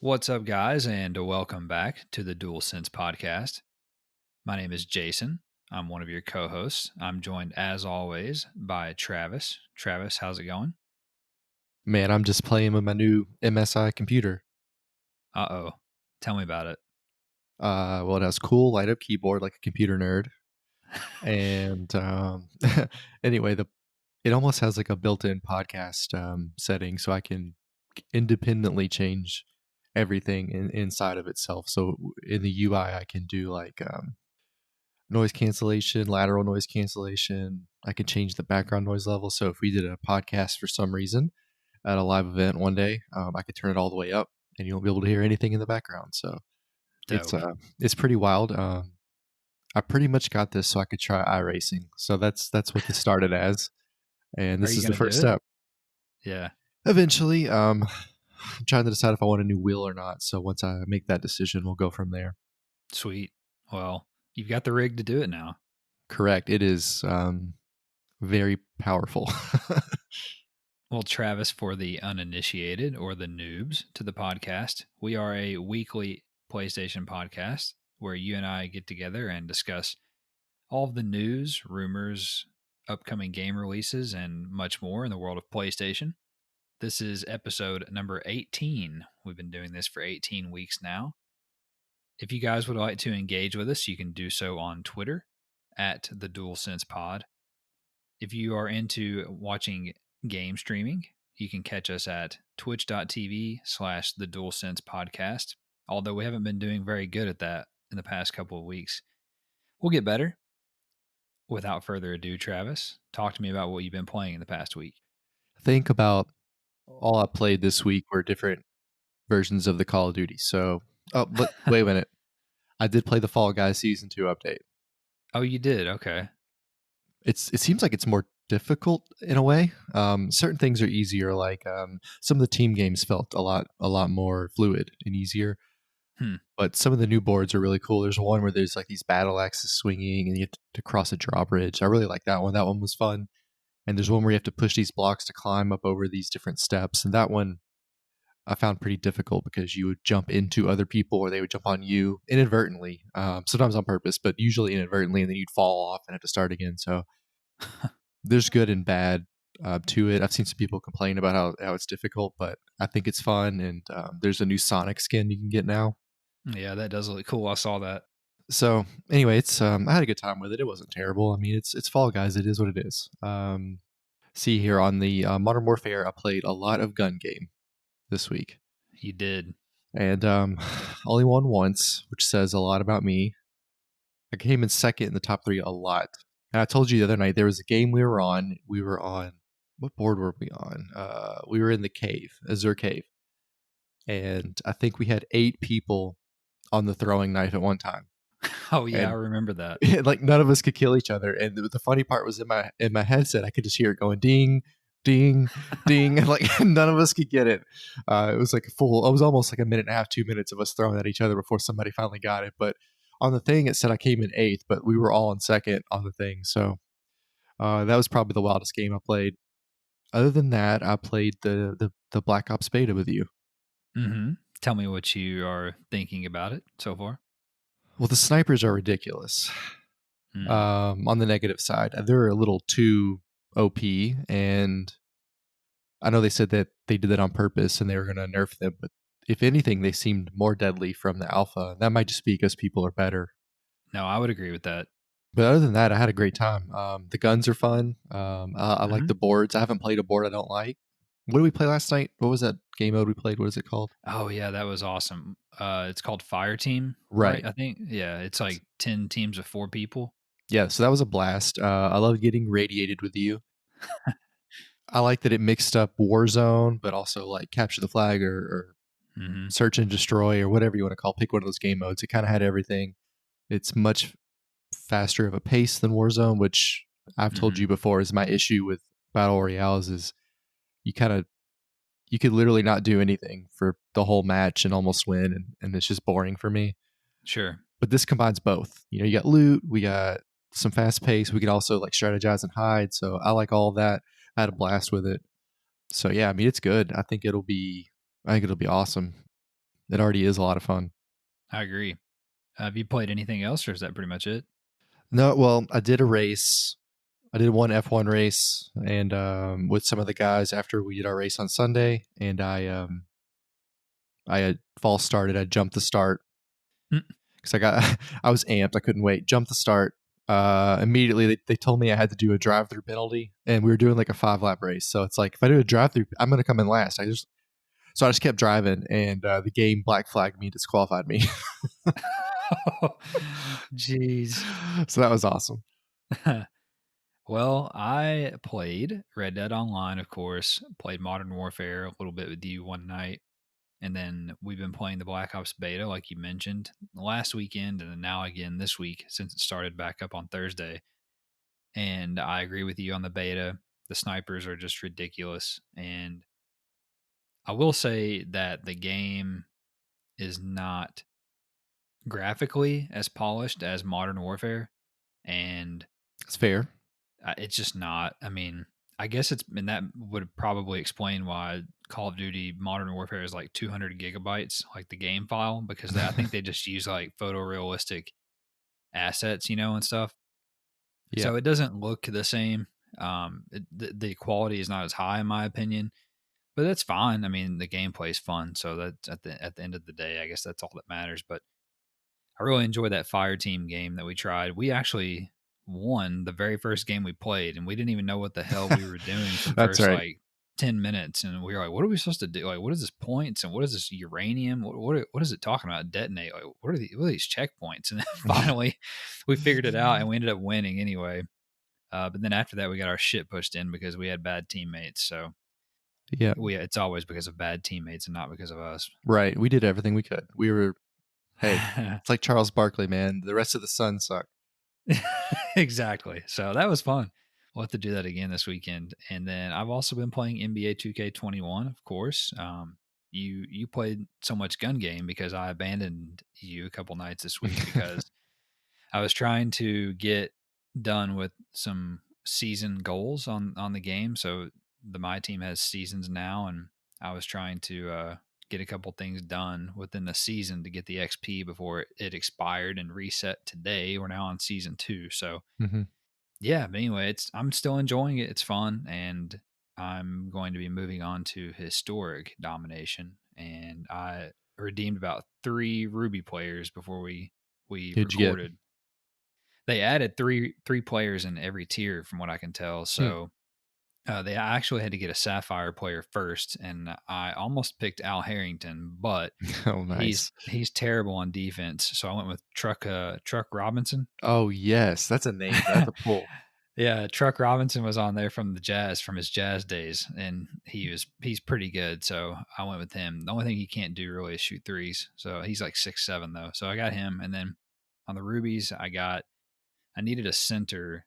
What's up, guys, and welcome back to the Dual Sense podcast. My name is Jason. I'm one of your co hosts. I'm joined, as always, by Travis. Travis, how's it going? Man, I'm just playing with my new MSI computer. Uh-oh. Tell me about it. Well, it has cool light up keyboard like a computer nerd, and anyway, it almost has like a built-in podcast setting, so I can independently change everything inside of itself. So in the UI, I can do like noise cancellation, lateral noise cancellation. I can change the background noise level. So if we did a podcast for some reason at a live event one day, I could turn it all the way up, and you won't be able to hear anything in the background. So Dope. it's pretty wild. I pretty much got this so I could try iRacing. So that's what this started as, and Are this you is the going to first do it? step. Yeah. Eventually, I'm trying to decide if I want a new wheel or not. So once I make that decision, we'll go from there. Sweet. Well, you've got the rig to do it now. Correct. It is very powerful. Well, Travis, for the uninitiated or the noobs to the podcast, we are a weekly PlayStation podcast where you and I get together and discuss all of the news, rumors, upcoming game releases, and much more in the world of PlayStation. This is episode number 18. We've been doing this for 18 weeks now. If you guys would like to engage with us, you can do so on Twitter at the DualSense Pod. If you are into watching game streaming, you can catch us at twitch.tv/the DualSense Podcast. Although we haven't been doing very good at that in the past couple of weeks. We'll get better. Without further ado, Travis, talk to me about what you've been playing in the past week. Think about all I played this week were different versions of the Call of Duty. So, but wait a minute. I did play the Fall Guys Season 2 update. Oh, you did? Okay. It seems like it's more difficult in a way. Certain things are easier, like some of the team games felt a lot more fluid and easier. But some of the new boards are really cool. There's one where there's like these battle axes swinging and you have to cross a drawbridge. I really like that one. That one was fun. And there's one where you have to push these blocks to climb up over these different steps. And that one I found pretty difficult because you would jump into other people or they would jump on you inadvertently, sometimes on purpose, but usually inadvertently, and then you'd fall off and have to start again. So there's good and bad to it. I've seen some people complain about how it's difficult, but I think it's fun. And there's a new Sonic skin you can get now. Yeah, that does look cool. I saw that. So anyway, it's I had a good time with it. It wasn't terrible. I mean, it's Fall Guys. It is what it is. See here on the Modern Warfare, I played a lot of gun game this week. You did. And only won once, which says a lot about me. I came in second in the top 3 a lot. And I told you the other night there was a game we were on. We were on what board were we on? We were in the cave, Azure Cave, and I think we had 8 people on the throwing knife at one time. Oh yeah, I And remember that. like none of us could kill each other. And the funny part was in my headset, I could just hear it going ding, ding, ding, and like none of us could get it. It was like it was almost like a minute and a half, 2 minutes of us throwing at each other before somebody finally got it. But on the thing, it said I came in 8th, but we were all in second on the thing. So that was probably the wildest game I played. Other than that, I played the Black Ops beta with you. Mm-hmm. Tell me what you are thinking about it so far. Well, the snipers are ridiculous. On the negative side, they're a little too OP, and I know they said that they did that on purpose and they were going to nerf them, but if anything, they seemed more deadly from the alpha. That might just be because people are better. No, I would agree with that. But other than that, I had a great time. The guns are fun. I like the boards. I haven't played a board I don't like. What did we play last night? What was that game mode we played? What is it called? Oh yeah, that was awesome. It's called Fire Team, Right. I think. Yeah, it's like 10 teams of 4 people. Yeah, so that was a blast. I love getting radiated with you. I like that it mixed up Warzone, but also like Capture the Flag or Mhm. search and destroy or whatever you want to call. Pick one of those game modes. It kind of had everything. It's much faster of a pace than Warzone, which I've told Mhm. you before is my issue with battle royales. Is you kind of you could literally not do anything for the whole match and almost win, and it's just boring for me. Sure. But this combines both. You know, you got loot, we got some fast pace. We could also like strategize and hide. So I like all of that. I had a blast with it. So yeah, I mean it's good. I think it'll be awesome. It already is a lot of fun. I agree. Have you played anything else, or is that pretty much it? No, well, I did a race. I did one F1 race and with some of the guys after we did our race on Sunday, and I had false started. I jumped the start Mm. because I was amped. I couldn't wait. Jumped the start. Immediately they told me I had to do a drive through penalty, and we were doing like a 5 lap race. So it's like if I do a drive through, I'm gonna come in last. I just kept driving, and the game black flagged me, disqualified me. Jeez. So that was awesome. Well, I played Red Dead Online, of course, played Modern Warfare a little bit with you one night, and then we've been playing the Black Ops beta, like you mentioned, last weekend, and then now again this week since it started back up on Thursday. And I agree with you on the beta. The snipers are just ridiculous. And I will say that the game is not graphically as polished as Modern Warfare. And It's fair. it's just not. I mean, I guess it's, and that would probably explain why Call of Duty Modern Warfare is like 200 gigabytes, like the game file, because I think they just use like photorealistic assets, and stuff. Yeah. So it doesn't look the same. The quality is not as high in my opinion, but that's fine. I mean, the gameplay is fun, so that's at the end of the day, I guess that's all that matters. But I really enjoyed that fire team game that we tried. We actually won the very first game we played, and we didn't even know what the hell we were doing for the That's first right. like 10 minutes. And we were like, "What are we supposed to do? Like, what is this points? And what is this uranium? What is it talking about? Detonate? Like, what are these checkpoints?" And then finally, we figured it out, and we ended up winning anyway. But then after that, we got our shit pushed in because we had bad teammates. So Yeah. it's always because of bad teammates and not because of us. Right. We did everything we could. We were Hey, it's like Charles Barkley, man. The rest of the sun suck. Exactly. So that was fun. We'll have to do that again this weekend. And then I've also been playing NBA 2K21, of course. You played so much gun game because I abandoned you a couple nights this week because I was trying to get done with some season goals on the game. So my team has seasons now, and I was trying to get a couple things done within the season to get the XP before it expired and reset today. We're now on season 2, so Mhm. yeah. But anyway, I'm still enjoying it. It's fun, and I'm going to be moving on to historic domination, and I redeemed about 3 Ruby players before we Who'd you get? recorded. They added three players in every tier, from what I can tell. Hmm. So they actually had to get a Sapphire player first, and I almost picked Al Harrington, but Oh, he's nice. he's terrible on defense. So I went with Truck Robinson. Oh, yes. That's a name. That's a pull. Yeah, Truck Robinson was on there from the Jazz, from his Jazz days, and he's pretty good. So I went with him. The only thing he can't do really is shoot threes. So he's like 6'7" though. So I got him, and then on the Rubies, I needed a center,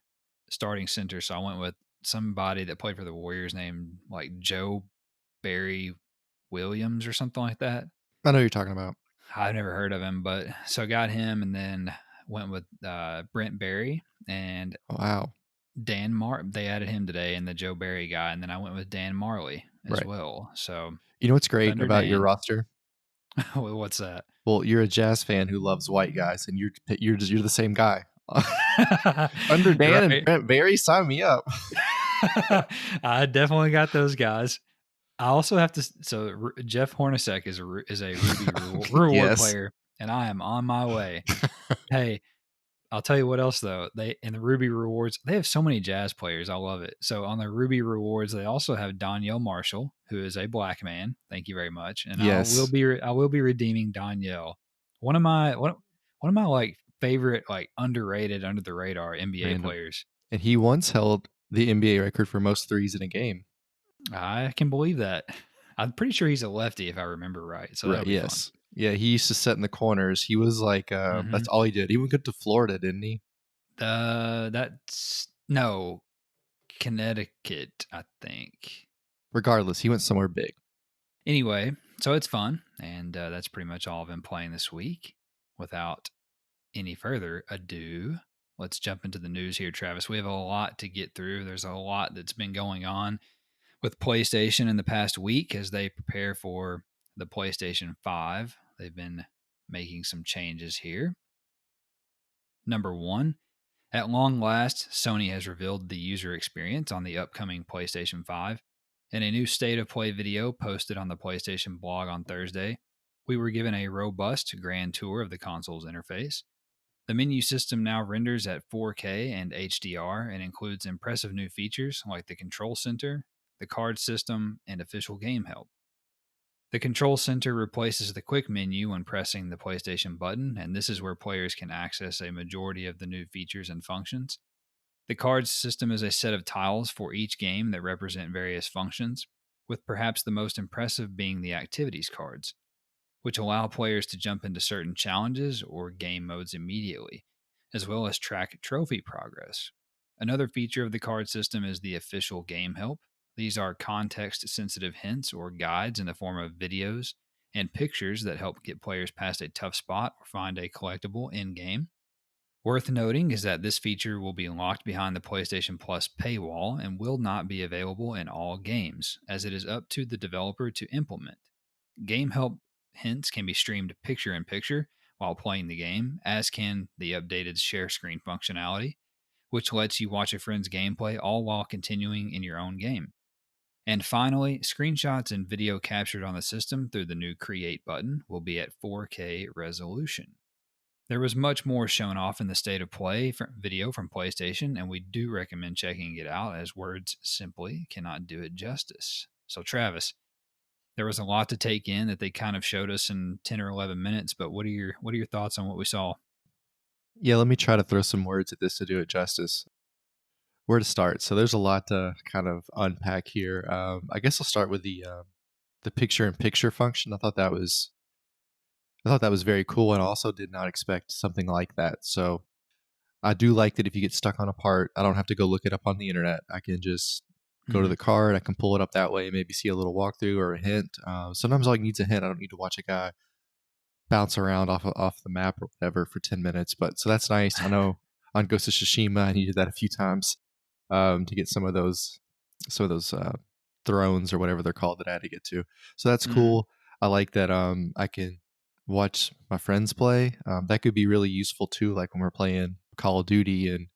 starting center, so I went with somebody that played for the Warriors named like Joe Barry Williams or something like that. I know who you're talking about. I've never heard of him, but so I got him and then went with Brent Barry and Wow. Dan Mar. They added him today and the Joe Barry guy, and then I went with Dan Marley as Right. well. So You know what's great Thunder about your Dan. roster? What's that? Well, you're a Jazz fan who loves white guys, and you're the same guy. Under Dan and Right. Brent Barry, sign me up. I definitely got those guys. I also have to. So Jeff Hornacek is a Ruby reward Yes. player, and I am on my way. Hey, I'll tell you what else though. They in the Ruby rewards, they have so many Jazz players. I love it. So on the Ruby rewards, they also have Danielle Marshall, who is a black man. Thank you very much. And Yes. I will be redeeming Danielle, one of my like favorite like underrated under the radar NBA Random. players. And he once held the NBA record for most threes in a game. I can believe that. I'm pretty sure he's a lefty if I remember right, so Right, that'll be fun. yes. Yeah, he used to sit in the corners. He was like, that's Mhm. all he did. He went good to Florida, didn't he? That's no, Connecticut, I think. Regardless, he went somewhere big. Anyway, so it's fun, and that's pretty much all I've been playing this week. Without any further ado, let's jump into the news here, Travis. We have a lot to get through. There's a lot that's been going on with PlayStation in the past week as they prepare for the PlayStation 5. They've been making some changes here. Number one, at long last, Sony has revealed the user experience on the upcoming PlayStation 5. In a new state of play video posted on the PlayStation blog on Thursday, we were given a robust grand tour of the console's interface. The menu system now renders at 4K and HDR and includes impressive new features like the control center, the card system, and official game help. The control center replaces the quick menu when pressing the PlayStation button, and this is where players can access a majority of the new features and functions. The cards system is a set of tiles for each game that represent various functions, with perhaps the most impressive being the activities cards, which allow players to jump into certain challenges or game modes immediately, as well as track trophy progress. Another feature of the card system is the official game help. These are context sensitive hints or guides in the form of videos and pictures that help get players past a tough spot or find a collectible in game. Worth noting is that this feature will be locked behind the PlayStation Plus paywall and will not be available in all games, as it is up to the developer to implement. Game help hints can be streamed picture in picture while playing the game, as can the updated share screen functionality, which lets you watch a friend's gameplay all while continuing in your own game. And finally, screenshots and video captured on the system through the new Create button will be at 4K resolution. There was much more shown off in the state of play video from PlayStation, and we do recommend checking it out as words simply cannot do it justice. So, Travis, there was a lot to take in that they kind of showed us in 10 or 11 minutes, but what are your thoughts on what we saw? Yeah, let me try to throw some words at this to do it justice. Where to start? So there's a lot to kind of unpack here. I guess I'll start with the picture in picture function. I thought that was very cool, and also did not expect something like that. So I do like that if you get stuck on a part, I don't have to go look it up on the internet. I can just go to Hmm. the card. I can pull it up that way. Maybe see a little walkthrough or a hint. Sometimes all you need is a hint. I don't need to watch a guy bounce around off the map or whatever for 10 minutes. But so that's nice. I know on Ghost of Tsushima, I needed that a few times to get some of those thrones or whatever they're called that I had to get to. So that's Hmm. cool. I like that I can watch my friends play. That could be really useful too, like when we're playing Call of Duty and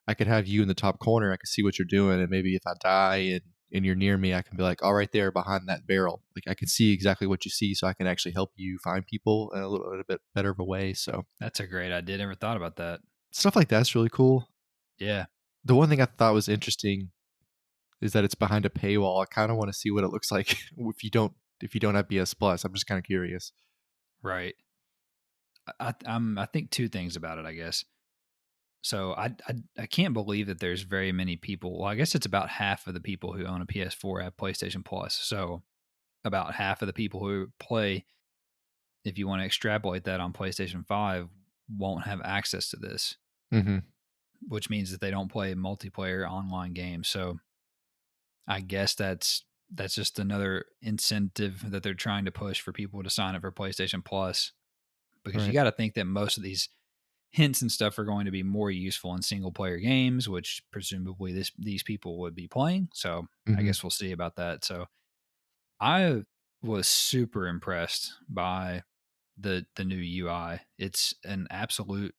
I could have you in the top corner. I could see what you're doing, and maybe if I die and you're near me, I can be like, "All right, there behind that barrel." Like I can see exactly what you see, so I can actually help you find people in a little bit better of a way. So That's a great idea. Never thought about that. stuff like that's really cool. Yeah, The one thing I thought was interesting is that it's behind a paywall. I kind of want to see what it looks like if you don't have PS Plus. I'm just kind of curious. right. I think two things about it, I guess. So I can't believe that there's very many people. Well, I guess it's about half of the people who own a PS4 have PlayStation Plus. So about half of the people who play, if you want to extrapolate that on PlayStation 5, won't have access to this, Hmm. which means that they don't play multiplayer online games. So I guess that's just another incentive that they're trying to push for people to sign up for PlayStation Plus, because you Right. got to think that most of these hints and stuff are going to be more useful in single player games, which presumably these people would be playing. So I Hmm. guess we'll see about that. So I was super impressed by the new UI. It's an absolute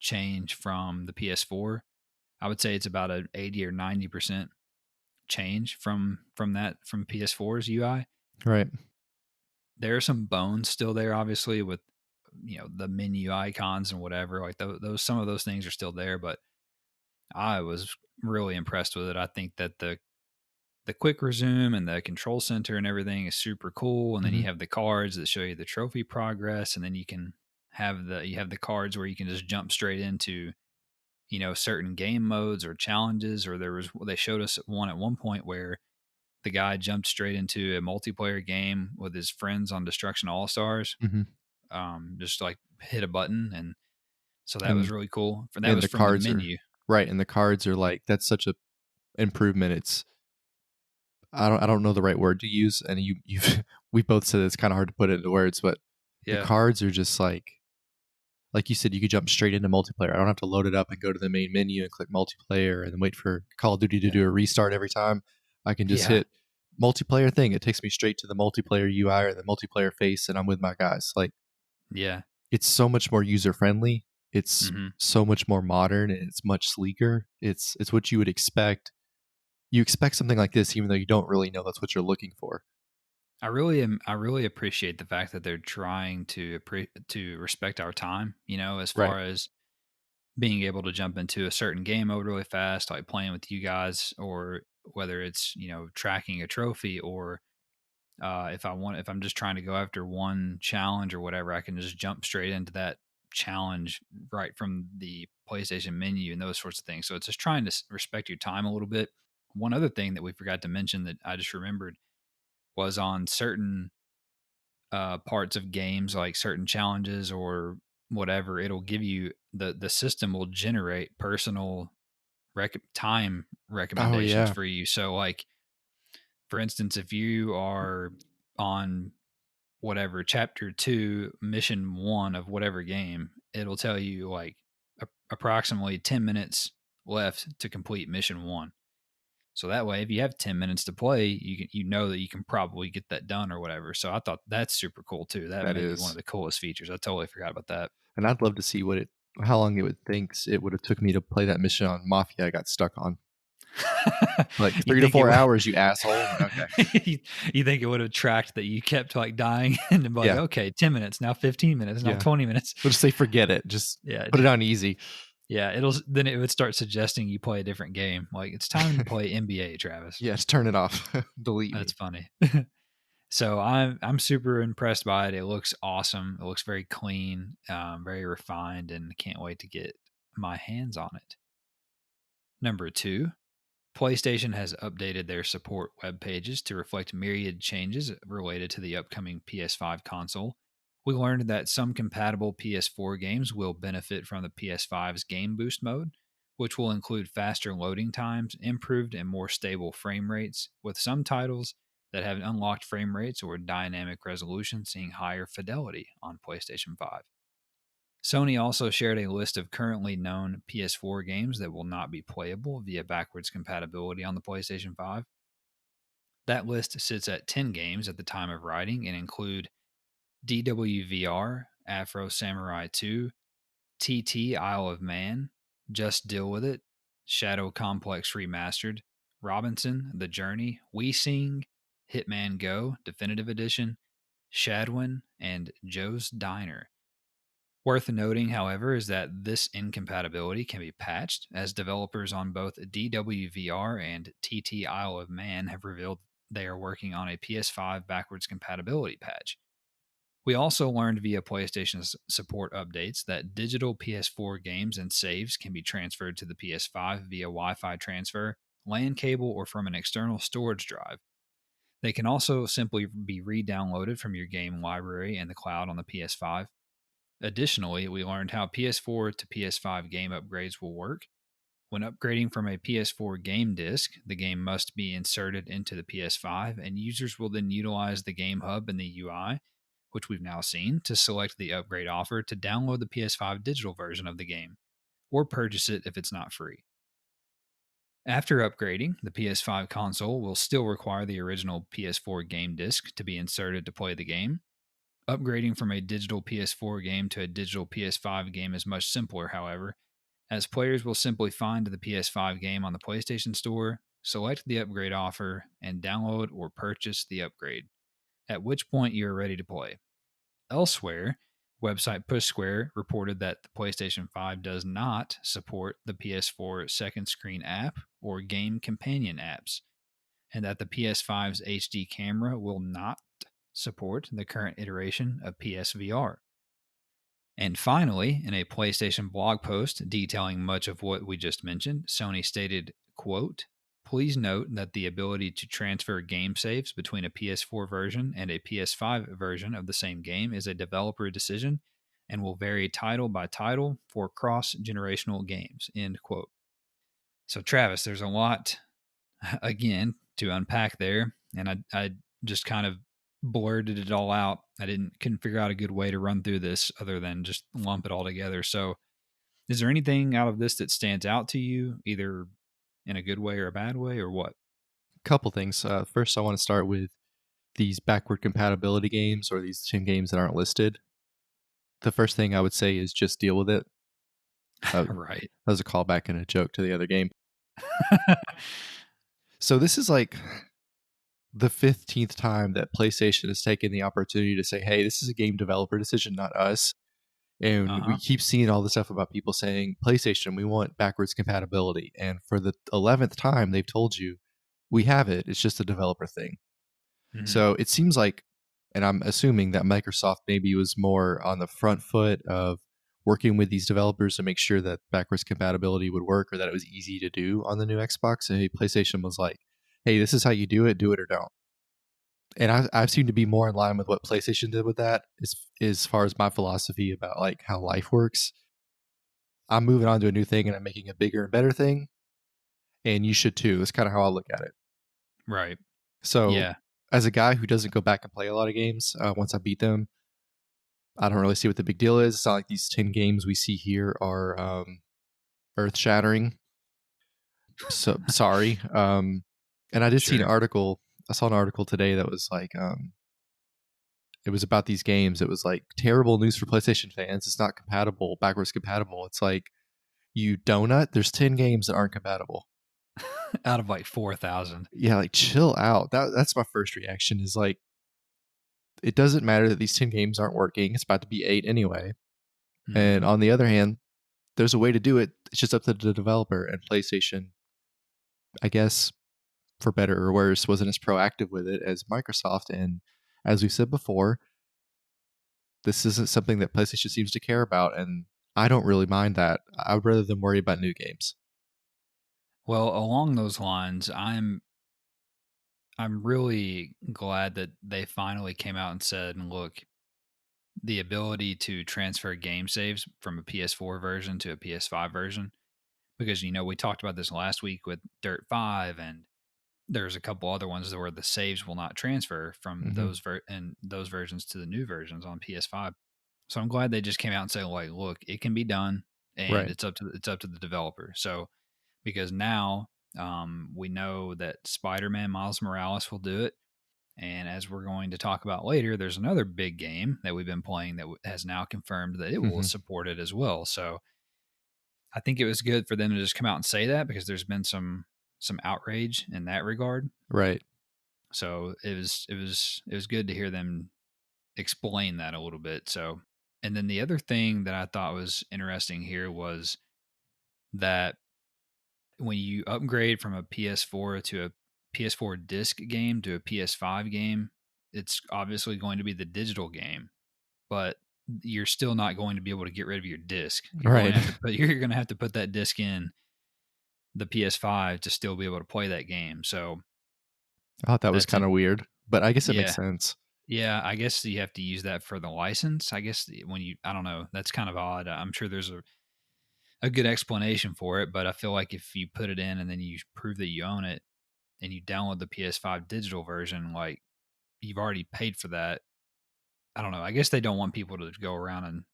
change from the PS4. I would say it's about an 80 or 90% change from PS4's UI. Right. There are some bones still there, obviously, with the menu icons and whatever. Like those some of those things are still there, but I was really impressed with it. I think that the quick resume and the control center and everything is super cool. And then you Hmm. have the cards that show you the trophy progress, and then you have the cards where you can just jump straight into certain game modes or challenges. Or they showed us one at one point where the guy jumped straight into a multiplayer game with his friends on Destruction All Stars. Mhm. Just like hit a button, and so that was And really cool. For that and was the from the cards are menu. right, and the cards are like that's such a improvement. It's I don't know the right word to use, and you we both said it's kinda hard to put it into words, but the Yeah, cards are just like you said, you could jump straight into multiplayer. I don't have to load it up and go to the main menu and click multiplayer and then wait for Call of Duty to yeah, do a restart every time. I can just yeah, hit multiplayer thing. It takes me straight to the multiplayer UI or the multiplayer face, and I'm with my guys. Like yeah. it's so much more user friendly. It's Hmm. so much more modern and it's much sleeker. It's what you would expect. You expect something like this, even though you don't really know that's what you're looking for. I really appreciate the fact that they're trying to respect our time. As Right. far as being able to jump into a certain game mode really fast, like playing with you guys, or whether it's tracking a trophy, or if I'm just trying to go after one challenge or whatever, I can just jump straight into that challenge right from the PlayStation menu and those sorts of things. So it's just trying to respect your time a little bit. One other thing that we forgot to mention that I just remembered was on certain parts of games, like certain challenges or whatever, it'll give you the system will generate personal time Oh recommendations yeah. for you. So, like for instance, if you are on whatever chapter 2 mission 1 of whatever game, it'll tell you like approximately 10 minutes left to complete mission 1. So that way, if you have 10 minutes to play, you know that you can probably get that done or whatever. So I thought that's super cool too. That That may be one of is. the coolest features. I totally forgot about that. And I'd love to see how long it would thinks it would have took me to play that mission on Mafia I got stuck on. Like You 3 to think it 4 would hours, you asshole. Like, okay. you think it would have tracked that you kept like dying and then be like, Yeah. okay, 10 minutes, now 15 minutes, now Yeah. 20 minutes. We'll just say forget it. Just Yeah. put it on easy. Yeah. Then it would start suggesting you play a different game. Like it's time to play NBA, Travis. Yeah, just turn it off. Delete That's me. funny. So I'm super impressed by it. It looks awesome. It looks very clean, very refined, and can't wait to get my hands on it. Number two, PlayStation has updated their support web pages to reflect myriad changes related to the upcoming PS5 console. We learned that some compatible PS4 games will benefit from the PS5's Game Boost mode, which will include faster loading times, improved and more stable frame rates, with some titles that have unlocked frame rates or dynamic resolution seeing higher fidelity on PlayStation 5. Sony also shared a list of currently known PS4 games that will not be playable via backwards compatibility on the PlayStation 5. That list sits at 10 games at the time of writing and include DWVR, Afro Samurai 2, TT Isle of Man, Just Deal With It, Shadow Complex Remastered, Robinson, The Journey, We Sing, Hitman Go, Definitive Edition, Shadwin, and Joe's Diner. Worth noting, however, is that this incompatibility can be patched, as developers on both DWVR and TT Isle of Man have revealed they are working on a PS5 backwards compatibility patch. We also learned via PlayStation's support updates that digital PS4 games and saves can be transferred to the PS5 via Wi Fi transfer, LAN cable, or from an external storage drive. They can also simply be re downloaded from your game library in the cloud on the PS5. Additionally, we learned how PS4 to PS5 game upgrades will work. When upgrading from a PS4 game disc, the game must be inserted into the PS5, and users will then utilize the Game Hub in the UI, which we've now seen, to select the upgrade offer to download the PS5 digital version of the game, or purchase it if it's not free. After upgrading, the PS5 console will still require the original PS4 game disc to be inserted to play the game. Upgrading from a digital PS4 game to a digital PS5 game is much simpler, however, as players will simply find the PS5 game on the PlayStation Store, select the upgrade offer, and download or purchase the upgrade, at which point you are ready to play. Elsewhere, website Push Square reported that the PlayStation 5 does not support the PS4 second screen app or game companion apps, and that the PS5's HD camera will not support the current iteration of PSVR. And finally, in a PlayStation blog post detailing much of what we just mentioned, Sony stated, quote, Please note that the ability to transfer game saves between a PS4 version and a PS5 version of the same game is a developer decision and will vary title by title for cross generational games. End quote. So, Travis, there's a lot, again, to unpack there. And I just kind of blurted it all out. Couldn't figure out a good way to run through this other than just lump it all together. So, is there anything out of this that stands out to you, either in a good way or a bad way, or what? Couple things. First, I want to start with these backward compatibility games or these 10 games that aren't listed. The first thing I would say is just deal with it. That Right. was a callback and a joke to the other game. So this is like the 15th time that PlayStation has taken the opportunity to say, hey, this is a game developer decision, not us. And we Uh-huh. keep seeing all this stuff about people saying, PlayStation, we want backwards compatibility. And for the 11th time, they've told you, we have it. It's just a developer thing. Mhm. So it seems like, and I'm assuming that Microsoft maybe was more on the front foot of working with these developers to make sure that backwards compatibility would work or that it was easy to do on the new Xbox. And PlayStation was like, hey, this is how you do it or don't. And I've seemed to be more in line with what PlayStation did with that as far as my philosophy about like how life works. I'm moving on to a new thing and I'm making a bigger and better thing. And you should too. That's kind of how I look at it. Right. So, Yeah. as a guy who doesn't go back and play a lot of games, once I beat them, I don't really see what the big deal is. It's not like these 10 games we see here are earth shattering. So, sorry. And I did see an Sure. article. I saw an article today that was like, it was about these games. It was like terrible news for PlayStation fans. It's not compatible, backwards compatible. It's like, you donut, there's 10 games that aren't compatible. Out of like 4,000. Yeah, like chill out. That's my first reaction is like, it doesn't matter that these 10 games aren't working. It's about to be 8 anyway. And Mhm. on the other hand, there's a way to do it. It's just up to the developer. And PlayStation, I guess, for better or worse, wasn't as proactive with it as Microsoft. And as we said before, this isn't something that PlayStation seems to care about. And I don't really mind that. I'd rather them worry about new games. Well, along those lines, I'm really glad that they finally came out and said, "Look, the ability to transfer game saves from a PS4 version to a PS5 version," because we talked about this last week with Dirt 5, and there's a couple other ones where the saves will not transfer from Hmm. those versions to the new versions on PS5. So I'm glad they just came out and said, like, look, it can be done, and Right. it's up to the developer. So because now we know that Spider-Man Miles Morales will do it, and as we're going to talk about later, there's another big game that we've been playing that has now confirmed that it will Hmm. support it as well. So I think it was good for them to just come out and say that because there's been some outrage in that regard. Right. So it was good to hear them explain that a little bit. So, and then the other thing that I thought was interesting here was that when you upgrade from a PS4 to a PS4 disc game to a PS5 game, it's obviously going to be the digital game, but you're still not going to be able to get rid of your disc. You're going Right. to have to put you're going to have to put that disc in the PS5 to still be able to play that game. So I thought that was that's kind it. of weird, but I guess it makes Yeah. sense. Yeah, I guess you have to use that for the license. I guess I don't know, that's kind of odd. I'm sure there's a good explanation for it, but I feel like if you put it in and then you prove that you own it and you download the PS5 digital version, like you've already paid for that. I don't know. I guess they don't want people to go around and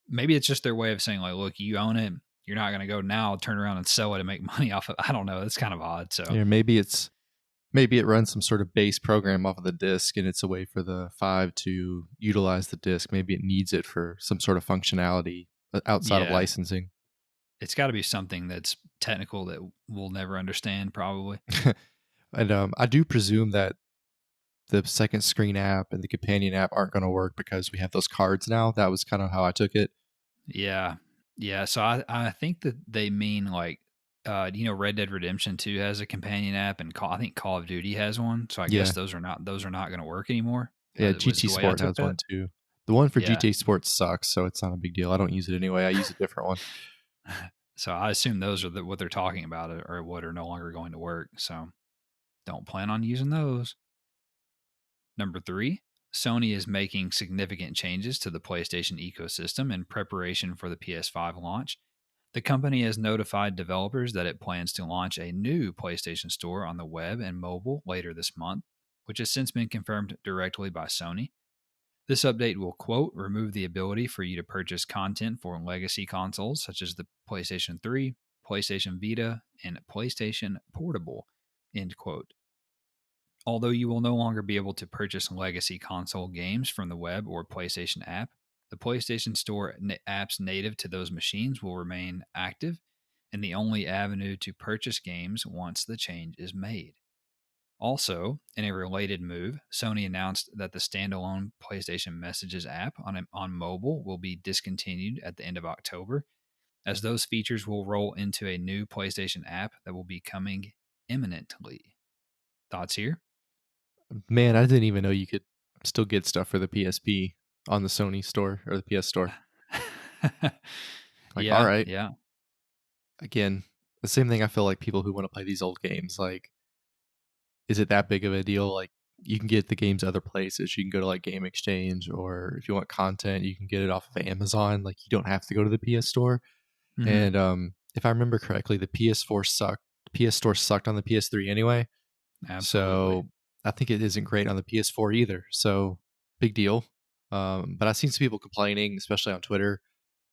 maybe it's just their way of saying, like, look, you own it. You're not going to go now turn around and sell it and make money off of. I don't know. It's kind of odd. So Yeah, maybe it runs some sort of base program off of the disk and it's a way for the 5 to utilize the disk. Maybe it needs it for some sort of functionality outside of yeah, licensing. it's got to be something that's technical that we'll never understand, probably. And I do presume that the second screen app and the companion app aren't going to work because we have those cards now. That was kind of how I took it. Yeah. Yeah. So I think that they mean like, Red Dead Redemption 2 has a companion app and I think Call of Duty has one. So I guess Yeah. those are not going to work anymore. Yeah. Was GT the way I Sport took has that. one too. The one for Yeah. GTA Sports sucks, so it's not a big deal. I don't use it anyway. I use a different one. So I assume those are what they're talking about or what are no longer going to work. So don't plan on using those. Number three, Sony is making significant changes to the PlayStation ecosystem in preparation for the PS5 launch. The company has notified developers that it plans to launch a new PlayStation Store on the web and mobile later this month, which has since been confirmed directly by Sony. This update will, quote, remove the ability for you to purchase content for legacy consoles such as the PlayStation 3, PlayStation Vita, and PlayStation Portable, end quote. Although you will no longer be able to purchase legacy console games from the web or PlayStation app, the PlayStation Store apps native to those machines will remain active and the only avenue to purchase games once the change is made. Also, in a related move, Sony announced that the standalone PlayStation Messages app on mobile will be discontinued at the end of October, as those features will roll into a new PlayStation app that will be coming imminently. Thoughts here? Man, I didn't even know you could still get stuff for the PSP on the Sony store or the PS store. Like, all Yeah, right, yeah. again, the same thing. I feel like people who want to play these old games, like, is it that big of a deal? Like, you can get the games other places. You can go to like Game Exchange, or if you want content, you can get it off of Amazon. Like, you don't have to go to the PS store. Mhm. And if I remember correctly, the PS4 sucked. The PS Store sucked on the PS3 anyway. Absolutely. So I think it isn't great on the PS4 either. So big deal. But I've seen some people complaining, especially on Twitter,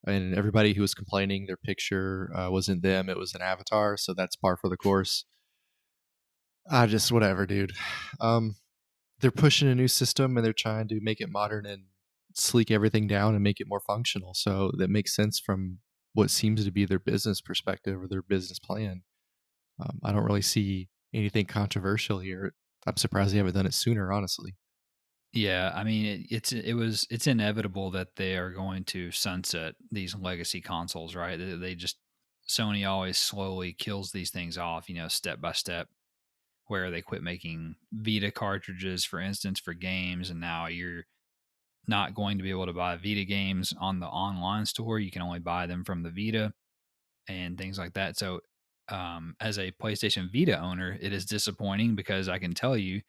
and everybody who was complaining, their picture wasn't them; it was an avatar. So that's par for the course. I just whatever, dude. Um, they're pushing a new system and they're trying to make it modern and sleek everything down and make it more functional. So that makes sense from what seems to be their business perspective or their business plan. I don't really see anything controversial here. I'm surprised they haven't done it sooner, honestly. Yeah, I mean, it's inevitable that they are going to sunset these legacy consoles, right? They just Sony always slowly kills these things off, step by step, where they quit making Vita cartridges, for instance, for games, and now you're not going to be able to buy Vita games on the online store. You can only buy them from the Vita and things like that. So, as a PlayStation Vita owner, it is disappointing because I can tell you,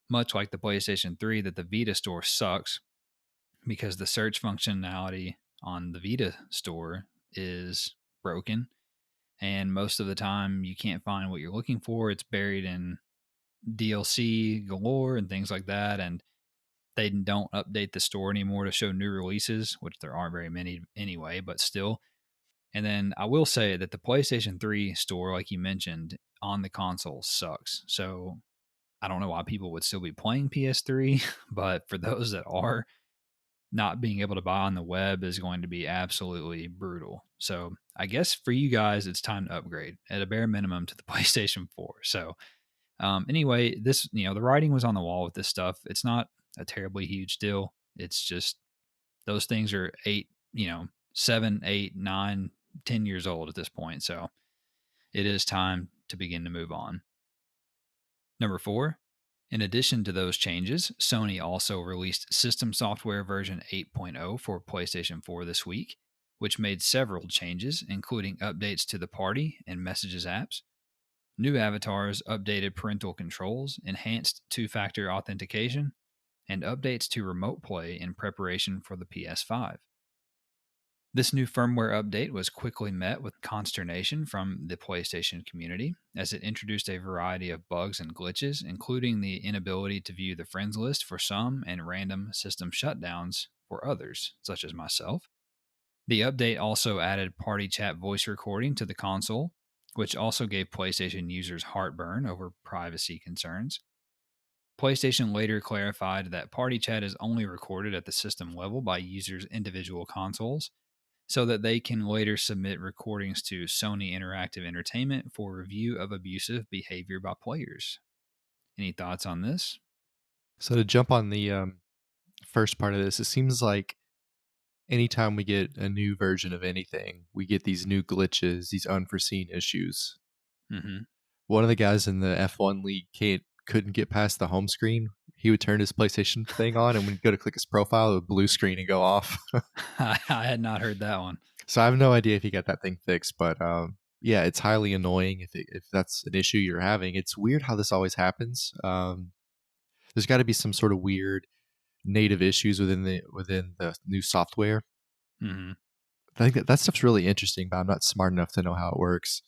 much like the PlayStation 3, that the Vita store sucks because the search functionality on the Vita store is broken. And most of the time, you can't find what you're looking for. It's buried in DLC galore and things like that. And they don't update the store anymore to show new releases, which there aren't very many anyway, but still. And then I will say that the PlayStation 3 store, like you mentioned, on the console sucks. So I don't know why people would still be playing PS3, but for those that are, not being able to buy on the web is going to be absolutely brutal. So I guess for you guys, it's time to upgrade at a bare minimum to the PlayStation 4. So anyway, this, the writing was on the wall with this stuff. It's not a terribly huge deal. It's just those things are 7, 8, 9, 10 years old at this point. So it is time to begin to move on. Number four, in addition to those changes, Sony also released system software version 8.0 for PlayStation 4 this week, which made several changes, including updates to the Party and Messages apps, new avatars, updated parental controls, enhanced two factor authentication, and updates to Remote Play in preparation for the PS5. This new firmware update was quickly met with consternation from the PlayStation community, as it introduced a variety of bugs and glitches, including the inability to view the friends list for some and random system shutdowns for others, such as myself. The update also added party chat voice recording to the console, which also gave PlayStation users heartburn over privacy concerns. PlayStation later clarified that party chat is only recorded at the system level by users' individual consoles, so that they can later submit recordings to Sony Interactive Entertainment for review of abusive behavior by players. Any thoughts on this? So to jump on the first part of this, it seems like anytime we get a new version of anything, we get these new glitches, these unforeseen issues. Hmm. One of the guys in the F1 league couldn't get past the home screen. He would turn his PlayStation thing on, and when he'd go to click his profile, it would blue screen and go off. I had not heard that one. So I have no idea if he got that thing fixed, but yeah, it's highly annoying if that's an issue you're having. It's weird how this always happens. There's got to be some sort of weird native issues within the new software. Mhm. I think that stuff's really interesting, but I'm not smart enough to know how it works.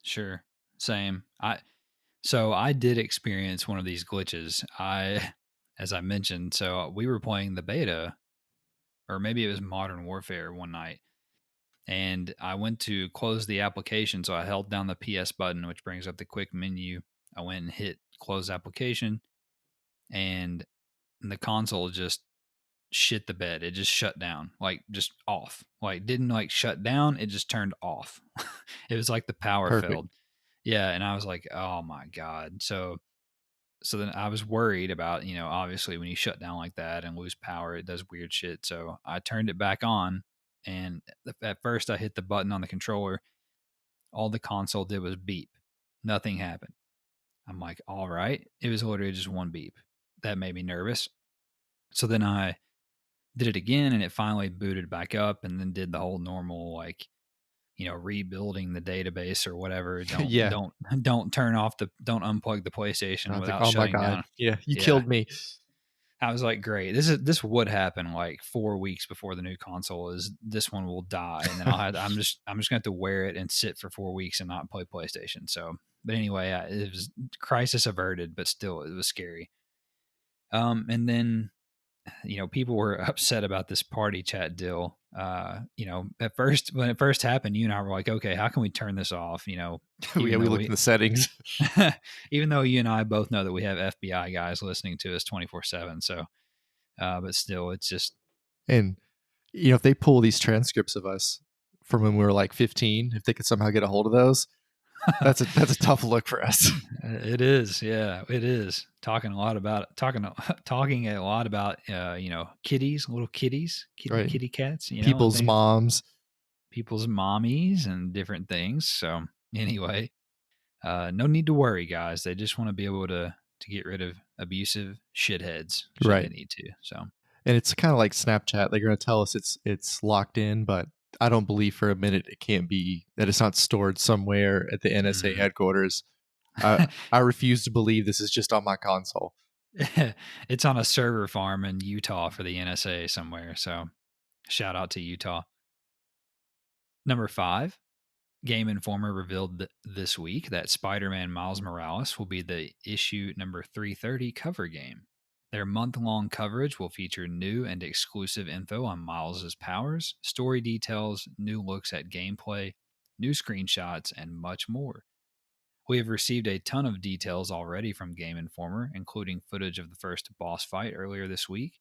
Sure. Same. I did experience one of these glitches. As I mentioned, so we were playing the beta, or maybe it was Modern Warfare one night, and I went to close the application. So I held down the PS button, which brings up the quick menu. I went and hit close application, and the console just shit the bed. It just shut down, like just off. Like didn't like shut down. It just turned off. It was like the power Perfect. failed. Yeah, and I was like, oh my god. So then I was worried about, obviously when you shut down like that and lose power, it does weird shit. So I turned it back on, and at first I hit the button on the controller. All the console did was beep. Nothing happened. I'm like, all right. It was literally just one beep. That made me nervous. So then I did it again, and it finally booted back up, and then did the whole normal, like, rebuilding the database or whatever. Don't Yeah. don't don't unplug the I PlayStation was like, without oh my shutting god, down. yeah, you Yeah. killed me. I was like, great. This would happen like 4 weeks before the new console is. This one will die, and then I'm just gonna have to wear it and sit for 4 weeks and not play PlayStation. So, but anyway, it was crisis averted, but still, it was scary. And then people were upset about this party chat deal. At first when it first happened, you and I were like, okay, how can we turn this off? Even Yeah, we though looked in we the settings. even though you and I both know that we have FBI guys listening to us 24/7. So, but still, it's just And if they pull these transcripts of us from when we were like 15, if they could somehow get a hold of those, that's a tough look for us. it is, yeah, it is talking a lot about talking a lot about kitties, little kitties, Right. kitty cats, and People's things, moms. people's mommies and different things. So anyway, no need to worry, guys. They just want to be able to get rid of abusive shitheads should they Right. need to. So And it's kind of like Snapchat. They're going to tell us it's locked in, but I don't believe for a minute it can't be that it's not stored somewhere at the NSA mm. headquarters. I refuse to believe this is just on my console. It's on a server farm in Utah for the NSA somewhere. So shout out to Utah. Number 5, Game Informer revealed this week that Spider Man Miles Morales will be the issue number 330 cover game. Their month long coverage will feature new and exclusive info on Miles' powers, story details, new looks at gameplay, new screenshots, and much more. We have received a ton of details already from Game Informer, including footage of the first boss fight earlier this week,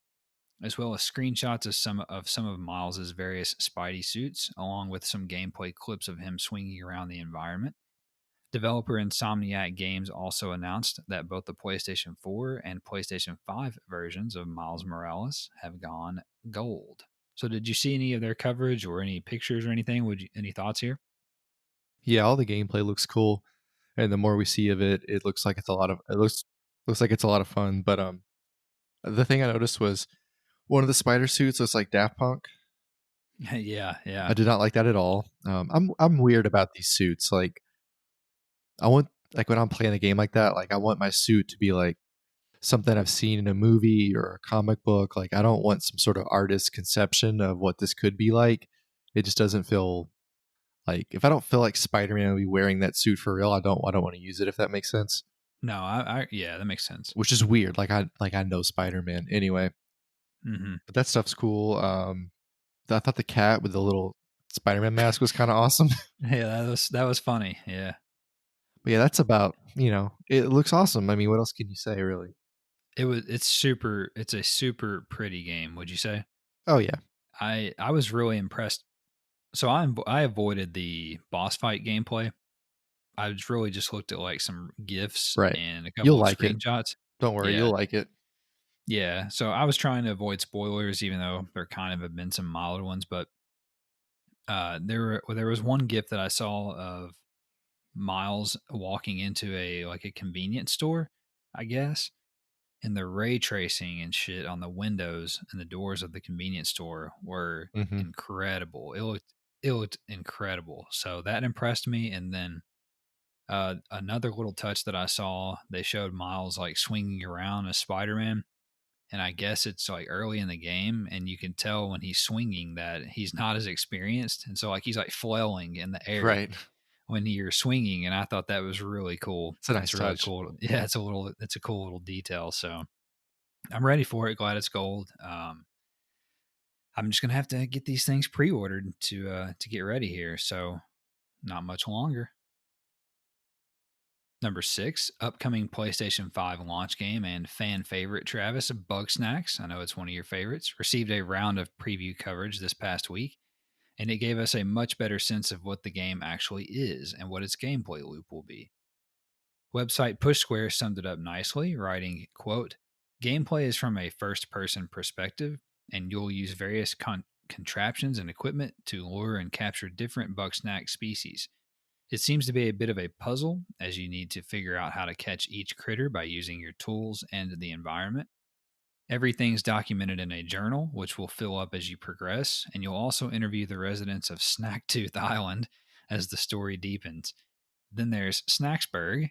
as well as screenshots of some of Miles's various Spidey suits, along with some gameplay clips of him swinging around the environment. Developer Insomniac Games also announced that both the PlayStation 4 and PlayStation 5 versions of Miles Morales have gone gold. So, did you see any of their coverage or any pictures or anything? Any thoughts here? Yeah, all the gameplay looks cool, and the more we see of it, it looks like it looks like it's a lot of fun. But the thing I noticed was one of the spider suits looks like Daft Punk. Yeah, I yeah. did not like that at all. I'm weird about these suits. Like I want like when I'm playing a game like that, like I want my suit to be like something I've seen in a movie or a comic book. Like I don't want some sort of artist conception of what this could be like. It just doesn't feel like if I don't feel like Spider-Man will be wearing that suit for real, I don't want to use it if that makes sense. No, yeah, that makes sense. Which is weird. Like I know Spider-Man anyway. Hmm. But that stuff's cool. I thought the cat with the little Spider-Man mask was kind of awesome. Yeah, that was funny. Yeah, But yeah, that's about, it looks awesome. I mean, what else can you say really? it was. It's super. It's a super pretty game. Would you say? Oh yeah. I was really impressed. So I avoided the boss fight gameplay. I just really just looked at like some gifs Right. and a You'll couple of like it. screenshots. Don't worry, Yeah, you'll like it. yeah. So I was trying to avoid spoilers, even though there kind of have been some mild ones. But there was one gif that I saw of Miles walking into a convenience store, I guess, and the ray tracing and shit on the windows and the doors of the convenience store were Mhm. incredible. It looked it looked incredible. So that impressed me. And then another little touch that I saw, they showed Miles like swinging around as Spider Man, and I guess it's like early in the game, and you can tell when he's swinging that he's not as experienced, and so like he's like flailing in the air Right. when you're swinging, and I thought that was really cool. It's a That's nice really touch. cool. Yeah, it's a cool little detail. So I'm ready for it. Glad it's gold. I'm just gonna have to get these things pre-ordered to get ready here. So not much longer. Number six, upcoming PlayStation 5 launch game and fan favorite Travis Bugsnax. I know it's one of your favorites. Received a round of preview coverage this past week, and it gave us a much better sense of what the game actually is and what its gameplay loop will be. Website Push Square summed it up nicely, writing, quote, gameplay is from a first person perspective, and you'll use various contraptions and equipment to lure and capture different bugsnax species. It seems to be a bit of a puzzle, as you need to figure out how to catch each critter by using your tools and the environment. Everything's documented in a journal, which will fill up as you progress, and you'll also interview the residents of Snacktooth Island as the story deepens. Then there's Snacksburg,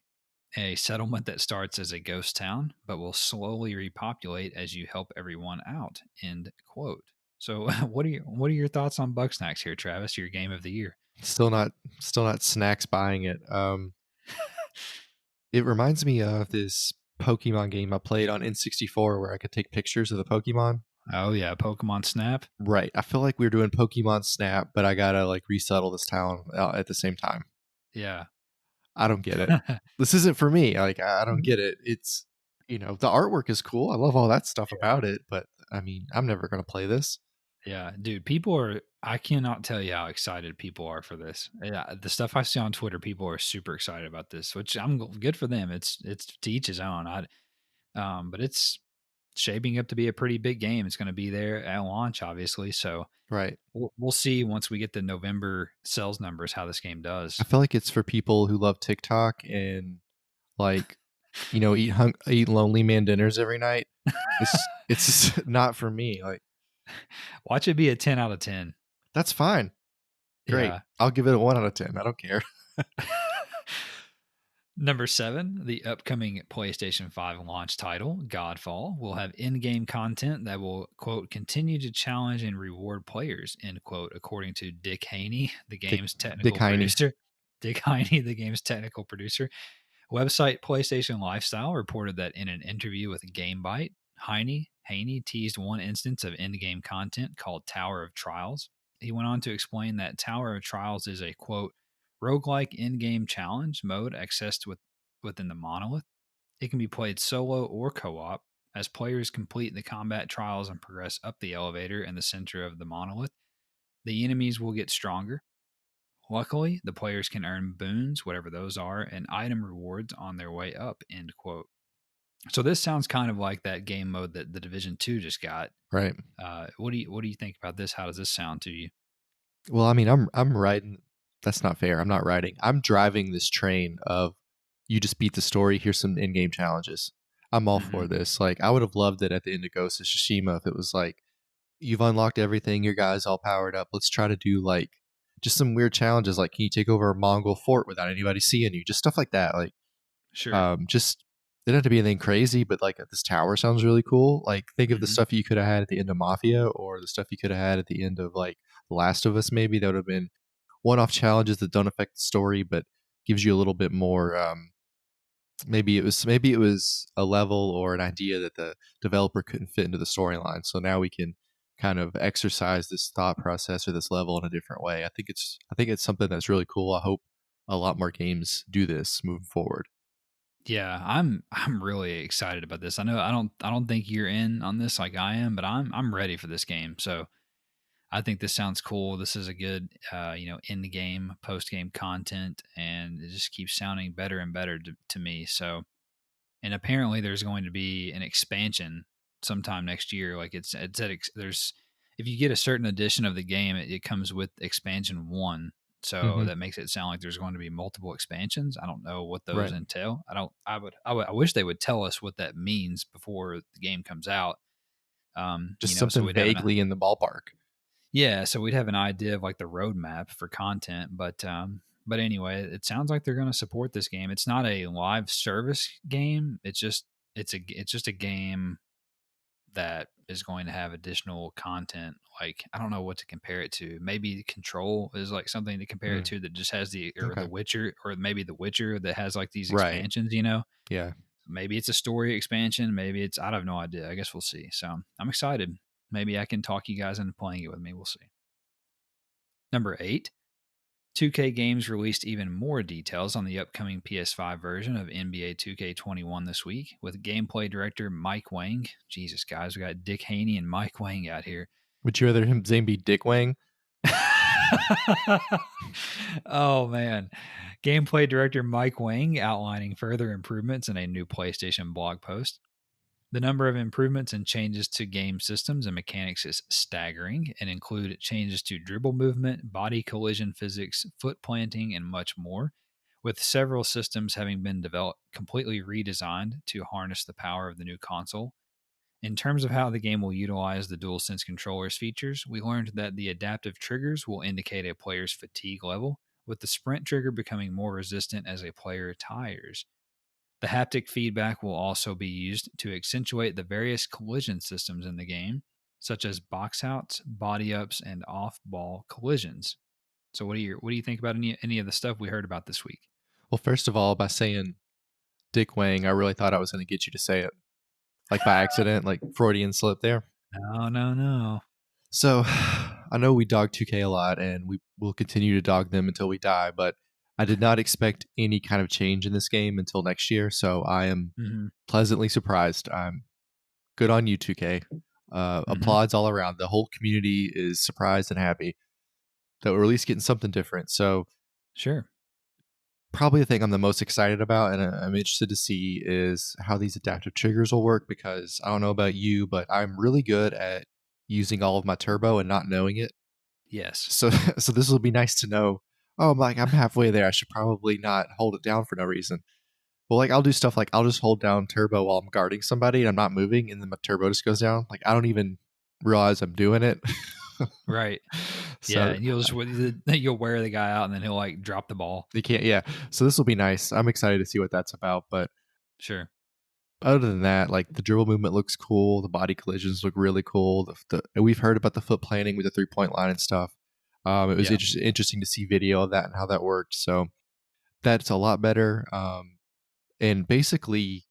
a settlement that starts as a ghost town, but will slowly repopulate as you help everyone out. End quote. So, what are your thoughts on Bugsnax here, Travis? Your game of the year? Still not snacks buying it. It reminds me of this Pokemon game I played on N64 where I could take pictures of the Pokemon. Oh yeah, Pokemon Snap. Right. I feel like we were doing Pokemon Snap, but I gotta like resettle this town at the same time. Yeah. I don't get it. This isn't for me. Like I don't get it. It's the artwork is cool. I love all that stuff about it, but I mean, I'm never gonna play this. Yeah, dude, people are I cannot tell you how excited people are for this. Yeah, the stuff I see on Twitter, people are super excited about this, which good for them. It's to each his own. But it's shaping up to be a pretty big game. It's going to be there at launch, obviously. So Right. we'll see once we get the November sales numbers how this game I does. feel like it's for people who love TikTok and like eat lonely man dinners every night. It's just not for me. Like Watch it be a 10 out of 10. that's fine. Great. Yeah. I'll give it a 1 out of 10. I don't care. Number seven, the upcoming PlayStation 5 launch title, Godfall, will have in game content that will, quote, continue to challenge and reward players, end quote, according to Dick Haney, the Dick game's Dick technical Heine. producer. Dick Haney, the game's technical producer. Website PlayStation Lifestyle reported that in an interview with GameBite, Haney teased one instance of in game content called Tower of Trials. He went on to explain that Tower of Trials is a, quote, roguelike in game challenge mode accessed within the monolith. It can be played solo or co op as players complete the combat trials and progress up the elevator in the center of the monolith. The enemies will get stronger. Luckily, the players can earn boons, whatever those are, and item rewards on their way up. End quote. So this sounds kind of like that game mode that the Division Two just got. Right. What do you think about this? How does this sound to you? Well, I mean, I'm riding. That's not fair. I'm not riding. I'm driving this train of you just beat the story. Here's some in-game challenges. I'm all Hmm. for this. Like, I would have loved it at the end of Ghost of Tsushima if it was like you've unlocked everything. Your guys all powered up. Let's try to do like just some weird challenges. Like, can you take over a Mongol fort without anybody seeing you? Just stuff like that. Like, Sure. just it didn't have to be anything crazy, but like this tower sounds really cool. Like, think of the Hmm. stuff you could have had at the end of Mafia, or the stuff you could have had at the end of like The Last of Us. Maybe that would have been one-off challenges that don't affect the story, but gives you a little bit more. Maybe it was a level or an idea that the developer couldn't fit into the storyline. So now we can kind of exercise this thought process or this level in a different way. I think it's something that's really cool. I hope a lot more games do this moving forward. Yeah, I'm really excited about this. I know I don't think you're in on this like I am, but I'm ready for this game. So I think this sounds cool. This is a good in game, post game content, and it just keeps sounding better and better to me. So, and apparently there's going to be an expansion sometime next year. Like it's at there's if you get a certain edition of the game, it comes with expansion one. So Hmm. that makes it sound like there's going to be multiple expansions. I don't know what those Right. entail. I don't. I wish they would tell us what that means before the game comes out. Just So something we'd have an vaguely in the ballpark. Yeah, so we'd have an idea of like the roadmap for content, but anyway, it sounds like they're going to support this game. It's not a live service game. It's just a game that is going to have additional content. Like I don't know what to compare it to. Maybe Control is like something to compare it Mm, to that just has the okay. Witcher, or maybe The Witcher that has like these Right. expansions. You know, Yeah. maybe it's a story expansion. Maybe it's I have no idea. I guess we'll see. So I'm excited. Maybe I can talk you guys into playing it with me. We'll see. Number eight. 2K Games released even more details on the upcoming PS5 version of NBA 2K21 this week, with gameplay director Mike Wang. Jesus, guys, we got Dick Haney and Mike Wang out here. Would you rather him name be Dick Wang? Oh, man. Gameplay director Mike Wang outlining further improvements in a new PlayStation blog post. The number of improvements and changes to game systems and mechanics is staggering and include changes to dribble movement, body collision physics, foot planting, and much more, with several systems having been developed completely redesigned to harness the power of the new console. In terms of how the game will utilize the DualSense controller's features, we learned that the adaptive triggers will indicate a player's fatigue level, with the sprint trigger becoming more resistant as a player tires. The haptic feedback will also be used to accentuate the various collision systems in the game, such as box outs, body ups, and off ball collisions. So what do you think about any of the stuff we heard about this week? Well, first of all, by saying Dick Wang, I really thought I was going to get you to say it, like by accident, like Freudian slip there. No, no, no. So I know we dog 2K a lot and we will continue to dog them until we die, but I did not expect any kind of change in this game until next year. So I am Hmm. pleasantly surprised. I'm good on you, 2K. Hmm. Applauds all around. The whole community is surprised and happy that we're at least getting something different. So Sure. probably the thing I'm the most excited about and I'm interested to see is how these adaptive triggers will work because I don't know about you, but I'm really good at using all of my turbo and not knowing it. Yes. So so this will be nice to know. Oh, I'm halfway there. I should probably not hold it down for no reason. Well, like I'll do stuff like I'll just hold down turbo while I'm guarding somebody and I'm not moving, and then my turbo just goes down. Like I don't even realize I'm doing it. Right. Yeah, So and you'll wear the guy out, and then he'll like drop the ball. you can't. Yeah. So this will be nice. I'm excited to see what that's about. But Sure. other than that, like the dribble movement looks cool. The body collisions look really cool. And we've heard about the foot planning with the 3 point line and stuff. It was Yeah. interesting to see video of that and how that worked. So that's a lot better. And basically,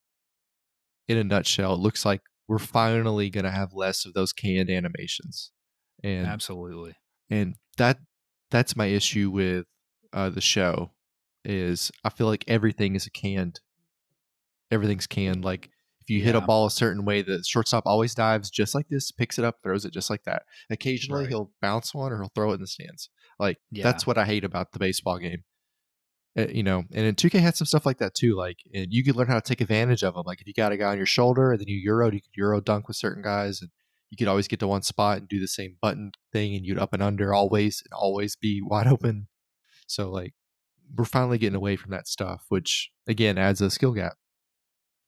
in a nutshell, it looks like we're finally going to have less of those canned animations, and Absolutely. and that's my issue with the show is I feel like everything's canned. Like if you hit a Yeah. ball a certain way, the shortstop always dives just like this, picks it up, throws it just like that. Occasionally Right. he'll bounce one or he'll throw it in the stands. Like Yeah. that's what I hate about the baseball game. And in 2K had some stuff like that too. Like, and you could learn how to take advantage of them. Like, if you got a guy on your shoulder and then you could Euro dunk with certain guys, and you could always get to one spot and do the same button thing, and you'd up and under always and always be wide open. So, like, we're finally getting away from that stuff, which again adds a skill gap.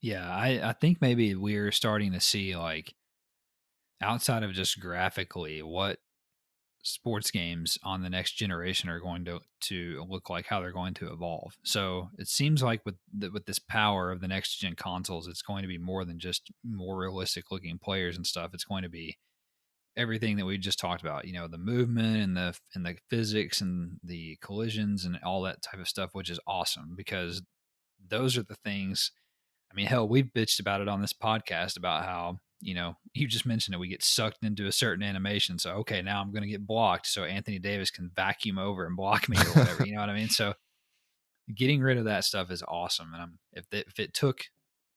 Yeah. I think maybe we're starting to see like outside of just graphically what sports games on the next generation are going to look like, how they're going to evolve. So it seems like with this power of the next gen consoles, it's going to be more than just more realistic looking players and stuff. It's going to be everything that we just talked about. You know, the movement and the physics and the collisions and all that type of stuff, which is awesome because those are the things. I mean, hell, we've bitched about it on this podcast about how, you know, you just mentioned it. We get sucked into a certain animation. So, okay, now I'm going to get blocked so Anthony Davis can vacuum over and block me or whatever. You know what I mean? So, getting rid of that stuff is awesome. And if it took,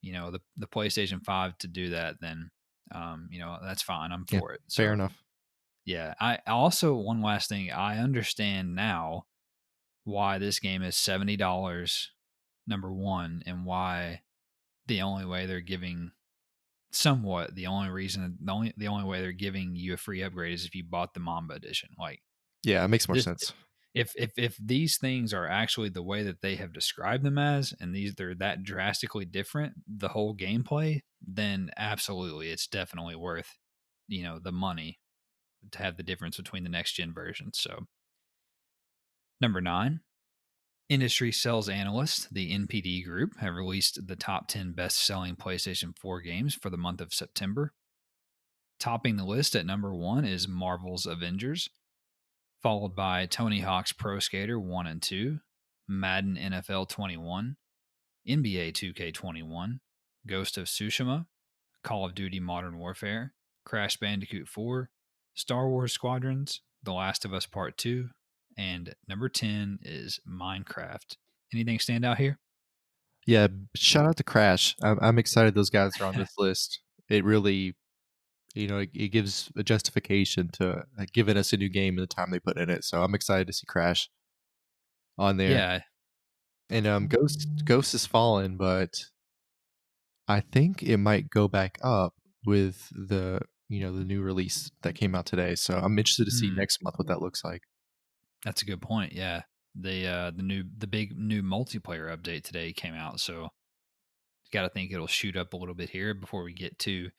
you know, the PlayStation 5 to do that, then, you know, that's fine. I'm Yeah, for it. fair So, enough. yeah. I also, one last thing, I understand now why this game is $70, number one, and why the only way they're giving somewhat the only way they're giving you a free upgrade is if you bought the Mamba edition. Like Yeah, it makes more this, sense. if these things are actually the way that they have described them as, and they're that drastically different, the whole gameplay, then absolutely, it's definitely worth, you know, the money to have the difference between the next gen versions. So, number 9, industry sales analysts, the NPD Group, have released the top 10 best selling PlayStation 4 games for the month of September. Topping the list at number 1 is Marvel's Avengers, followed by Tony Hawk's Pro Skater 1 and 2, Madden NFL 21, NBA 2K21, Ghost of Tsushima, Call of Duty Modern Warfare, Crash Bandicoot 4, Star Wars Squadrons, The Last of Us Part 2, and number 10 is Minecraft. Anything stand out here? Yeah, shout out to Crash. I'm excited those guys are on this list. It really, it gives a justification to giving us a new game and the time they put in it. So I'm excited to see Crash on there. Yeah. And Ghost has fallen, but I think it might go back up with the new release that came out today. So I'm interested to see Hmm. next month what that looks like. That's a good point. Yeah. The big new multiplayer update today came out, so got to think it'll shoot up a little bit here before we get to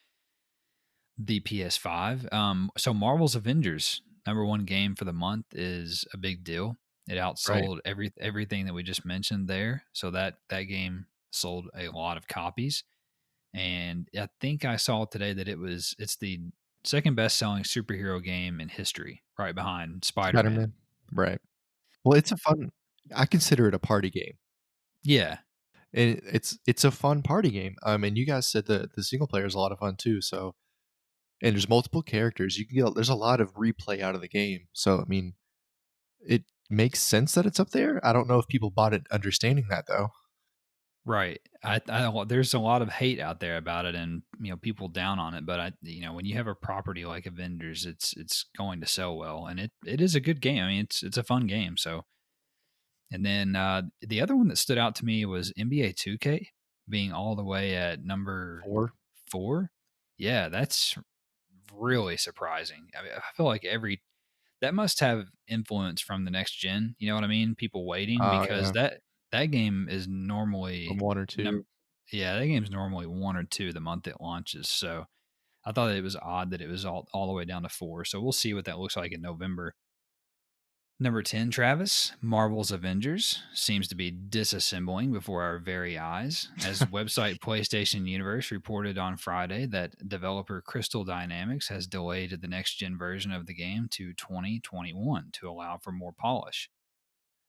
the PS5. So Marvel's Avengers, number 1 game for the month, is a big deal. It Right. outsold everything that we just mentioned there. So that game sold a lot of copies. And I think I saw today that it's the second best selling superhero game in history, right behind Spider-Man. Spider-Man. Right. Well, I consider it a party game. Yeah, And it's a fun party game. And you guys said the single player is a lot of fun too. So and there's multiple characters. You can get there's a lot of replay out of the game. So I mean, it makes sense that it's up there. I don't know if people bought it understanding that though. right. There's a lot of hate out there about it, and people down on it. But when you have a property like Avengers, it's going to sell well, and it is a good game. I mean, it's a fun game. So, and then the other one that stood out to me was NBA 2K being all the way at number 4. 4. Yeah, that's really surprising. I mean, I feel like every that must have influence from the next gen. You know what I mean? People waiting Oh because yeah. that game is From normally 1 or 2. num yeah, that game's normally 1 or 2 the month it launches. So I thought it was odd that it was all the way down to 4. So we'll see what that looks like in November. Number 10, Travis, Marvel's Avengers seems to be disassembling before our very eyes. As website PlayStation Universe reported on Friday that developer Crystal Dynamics has delayed the next gen version of the game to 2021 to allow for more polish.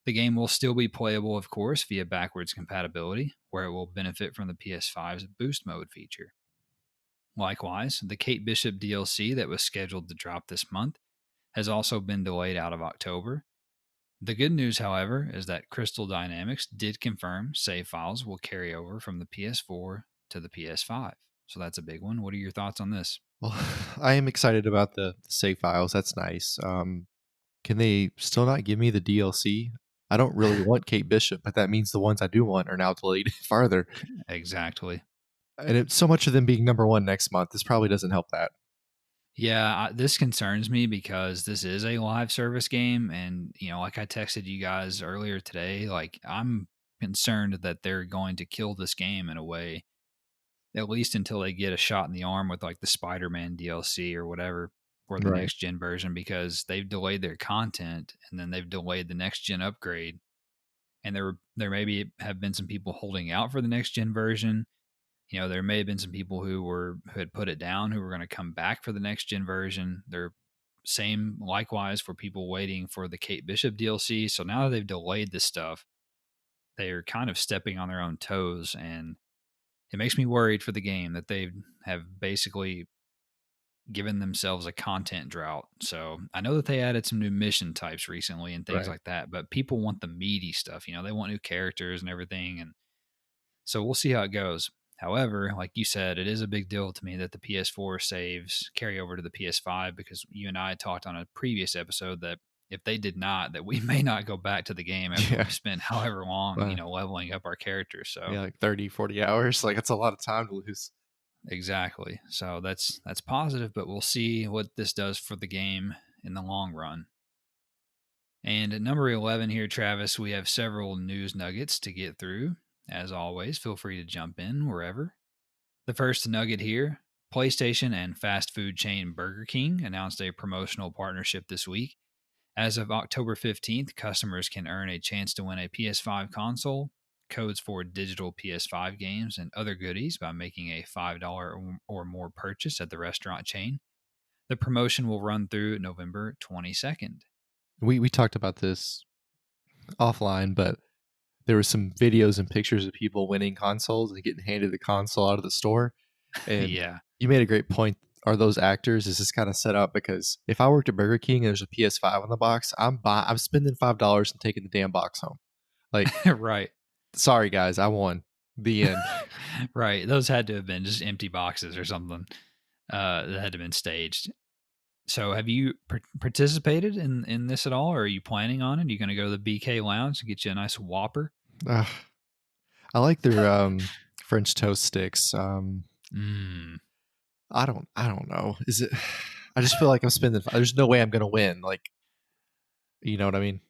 The game will still be playable, of course, via backwards compatibility, where it will benefit from the PS5's boost mode feature. Likewise, the Kate Bishop DLC that was scheduled to drop this month has also been delayed out of October. The good news, however, is that Crystal Dynamics did confirm save files will carry over from the PS4 to the PS5. So that's a big one. What are your thoughts on this? Well, I am excited about the save files. That's nice. Can they still not give me the DLC? I don't really want Kate Bishop, but that means the ones I do want are now delayed farther. Exactly. And it's so much of them being number 1 next month. This probably doesn't help that. Yeah, this concerns me because this is a live service game. And, like I texted you guys earlier today, like I'm concerned that they're going to kill this game in a way, at least until they get a shot in the arm with like the Spider Man DLC or whatever for the Right. next gen version because they've delayed their content and then they've delayed the next gen upgrade. And there maybe have been some people holding out for the next gen version. There may have been some people who had put it down who were going to come back for the next gen version. They're same likewise for people waiting for the Kate Bishop DLC. So now that they've delayed this stuff, they're kind of stepping on their own toes, and it makes me worried for the game that they have basically given themselves a content drought. So I know that they added some new mission types recently and things Right. like that, but people want the meaty stuff. They want new characters and everything, and so we'll see how it goes. However, like you said, it is a big deal to me that the PS4 saves carry over to the PS5 because you and I talked on a previous episode that if they did not, that we may not go back to the game after Yeah. we've spent however long, Uh, leveling up our characters. So yeah, like 30, 40 hours. Like that's a lot of time to lose. exactly. So that's positive, but we'll see what this does for the game in the long run. And at number 11 here, Travis, we have several news nuggets to get through. As always, feel free to jump in wherever. The first nugget here, PlayStation and fast food chain Burger King announced a promotional partnership this week. As of October 15th, customers can earn a chance to win a PS5 console, codes for digital PS5 games, and other goodies by making a $5 or more purchase at the restaurant chain. The promotion will run through November 22nd. We talked about this offline, but there were some videos and pictures of people winning consoles and getting handed the console out of the store. And Yeah. you made a great point. Are those actors? Is this kind of set up? Because if I worked at Burger King and there's a PS5 on the box, I'm spending $5 and taking the damn box home. Like, Right. sorry guys, I won. The end. Right. Those had to have been just empty boxes or something that had to have been staged. So, have you participated in this at all, or are you planning on it? Are you going to go to the BK Lounge and get you a nice Whopper? Ugh. I like their French toast sticks. Mm. I don't know. Is it? I just feel like I'm spending. There's no way I'm gonna win. Like, you know what I mean?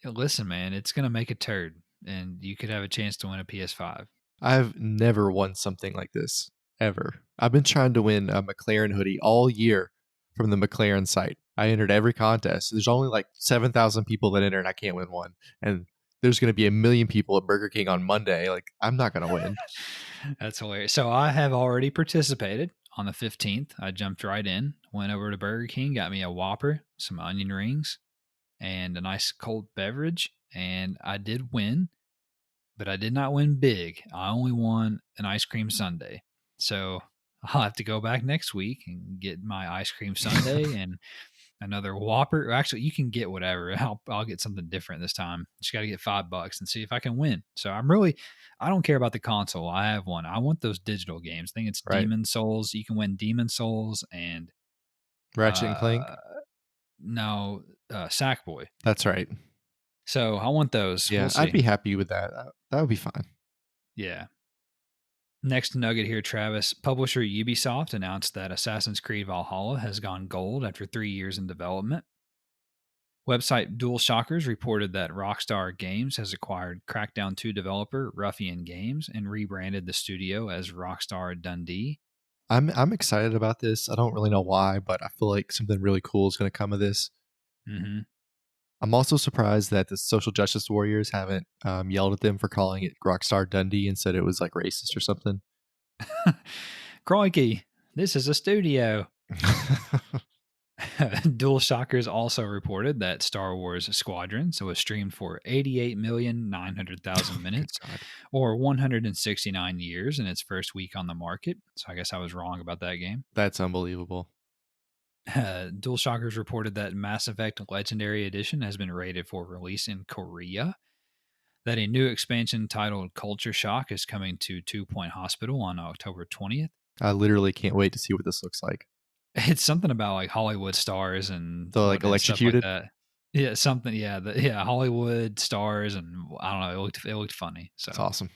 Listen, man, it's going to make a turd, and you could have a chance to win a PS5. I've never won something like this ever. I've been trying to win a McLaren hoodie all year from the McLaren site. I entered every contest. There's only like 7,000 people that enter, and I can't win one. And there's going to be a million people at Burger King on Monday. Like, I'm not going to win. That's hilarious. So, I have already participated on the 15th. I jumped right in, went over to Burger King, got me a Whopper, some onion rings, and a nice cold beverage. And I did win, but I did not win big. I only won an ice cream sundae. So I'll have to go back next week and get my ice cream sundae and another Whopper. Actually, you can get whatever. I'll get something different this time. Just got to get $5 and see if I can win. So I don't care about the console. I have one. I want those digital games. I think it's Right? Demon Souls. You can win Demon Souls and Ratchet and Clank. uh no Sackboy. That's right. So I want those. We'll Yeah, I'd see. be happy with that. That would be fine. Yeah. Next nugget here, Travis. Publisher Ubisoft announced that Assassin's Creed Valhalla has gone gold after 3 years in development. Website DualShockers reported that Rockstar Games has acquired Crackdown 2 developer Ruffian Games and rebranded the studio as Rockstar Dundee. I'm excited about this. I don't really know why, but I feel like something really cool is going to come of this. Mm-hmm. I'm also surprised that the social justice warriors haven't yelled at them for calling it Rockstar Dundee and said it was like racist or something. Crikey, this is a studio. DualShockers also reported that Star Wars Squadrons was streamed for 88,900,000 Good minutes God. or 169 years in its first week on the market. So I guess I was wrong about that game. That's unbelievable. DualShockers reported that Mass Effect Legendary Edition has been rated for release in Korea, that a new expansion titled Culture Shock is coming to Two Point Hospital on October 20th. I literally can't wait to see what this looks like. It's something about like Hollywood stars and So, like, what and stuff like electrocuted? that. Yeah, something. Yeah, Hollywood stars and I don't know. It looked funny. That's So, awesome.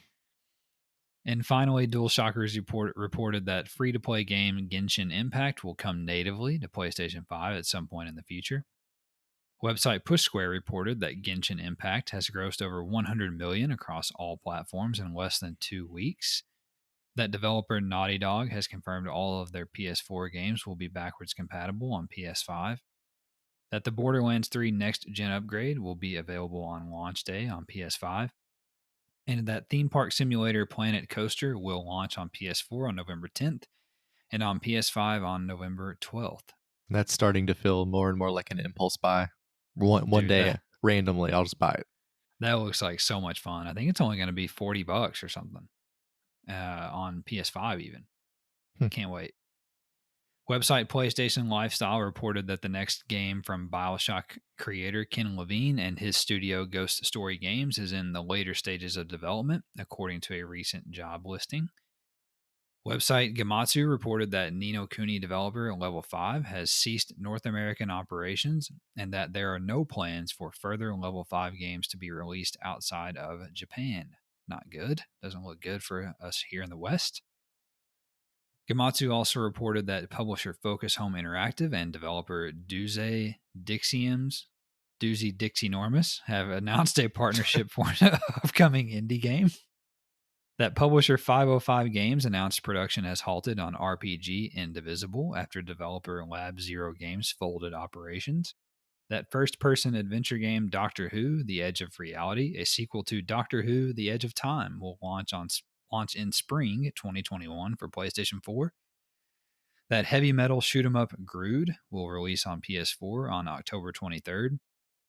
and finally, DualShockers reported that free to play game Genshin Impact will come natively to PlayStation 5 at some point in the future. Website Push Square reported that Genshin Impact has grossed over 100 million across all platforms in less than 2 weeks. That developer Naughty Dog has confirmed all of their PS4 games will be backwards compatible on PS5. That the Borderlands 3 next gen upgrade will be available on launch day on PS5. And that Theme Park Simulator Planet Coaster will launch on PS4 on November 10th and on PS5 on November 12th. That's starting to feel more and more like an impulse buy. One Dude, day, randomly, I'll just buy it. that looks like so much fun. I think it's only going to be $40 or something on PS5 even. Hmm. Can't wait. Website PlayStation Lifestyle reported that the next game from Bioshock creator Ken Levine and his studio Ghost Story Games is in the later stages of development, according to a recent job listing. Website Gamatsu reported that Nino Kuni developer Level 5 has ceased North American operations and that there are no plans for further Level 5 games to be released outside of Japan. Not good. Doesn't look good for us here in the West. Gamatsu also reported that publisher Focus Home Interactive and developer Doozy Dixinormus have announced a partnership for an upcoming indie game. That publisher 505 Games announced production has halted on RPG Indivisible after developer Lab Zero Games folded operations. That first person adventure game Doctor Who: The Edge of Reality, a sequel to Doctor Who: The Edge of Time, will launch in spring 2021 for PlayStation 4. That heavy metal shoot 'em up Grood will release on PS4 on October 23rd.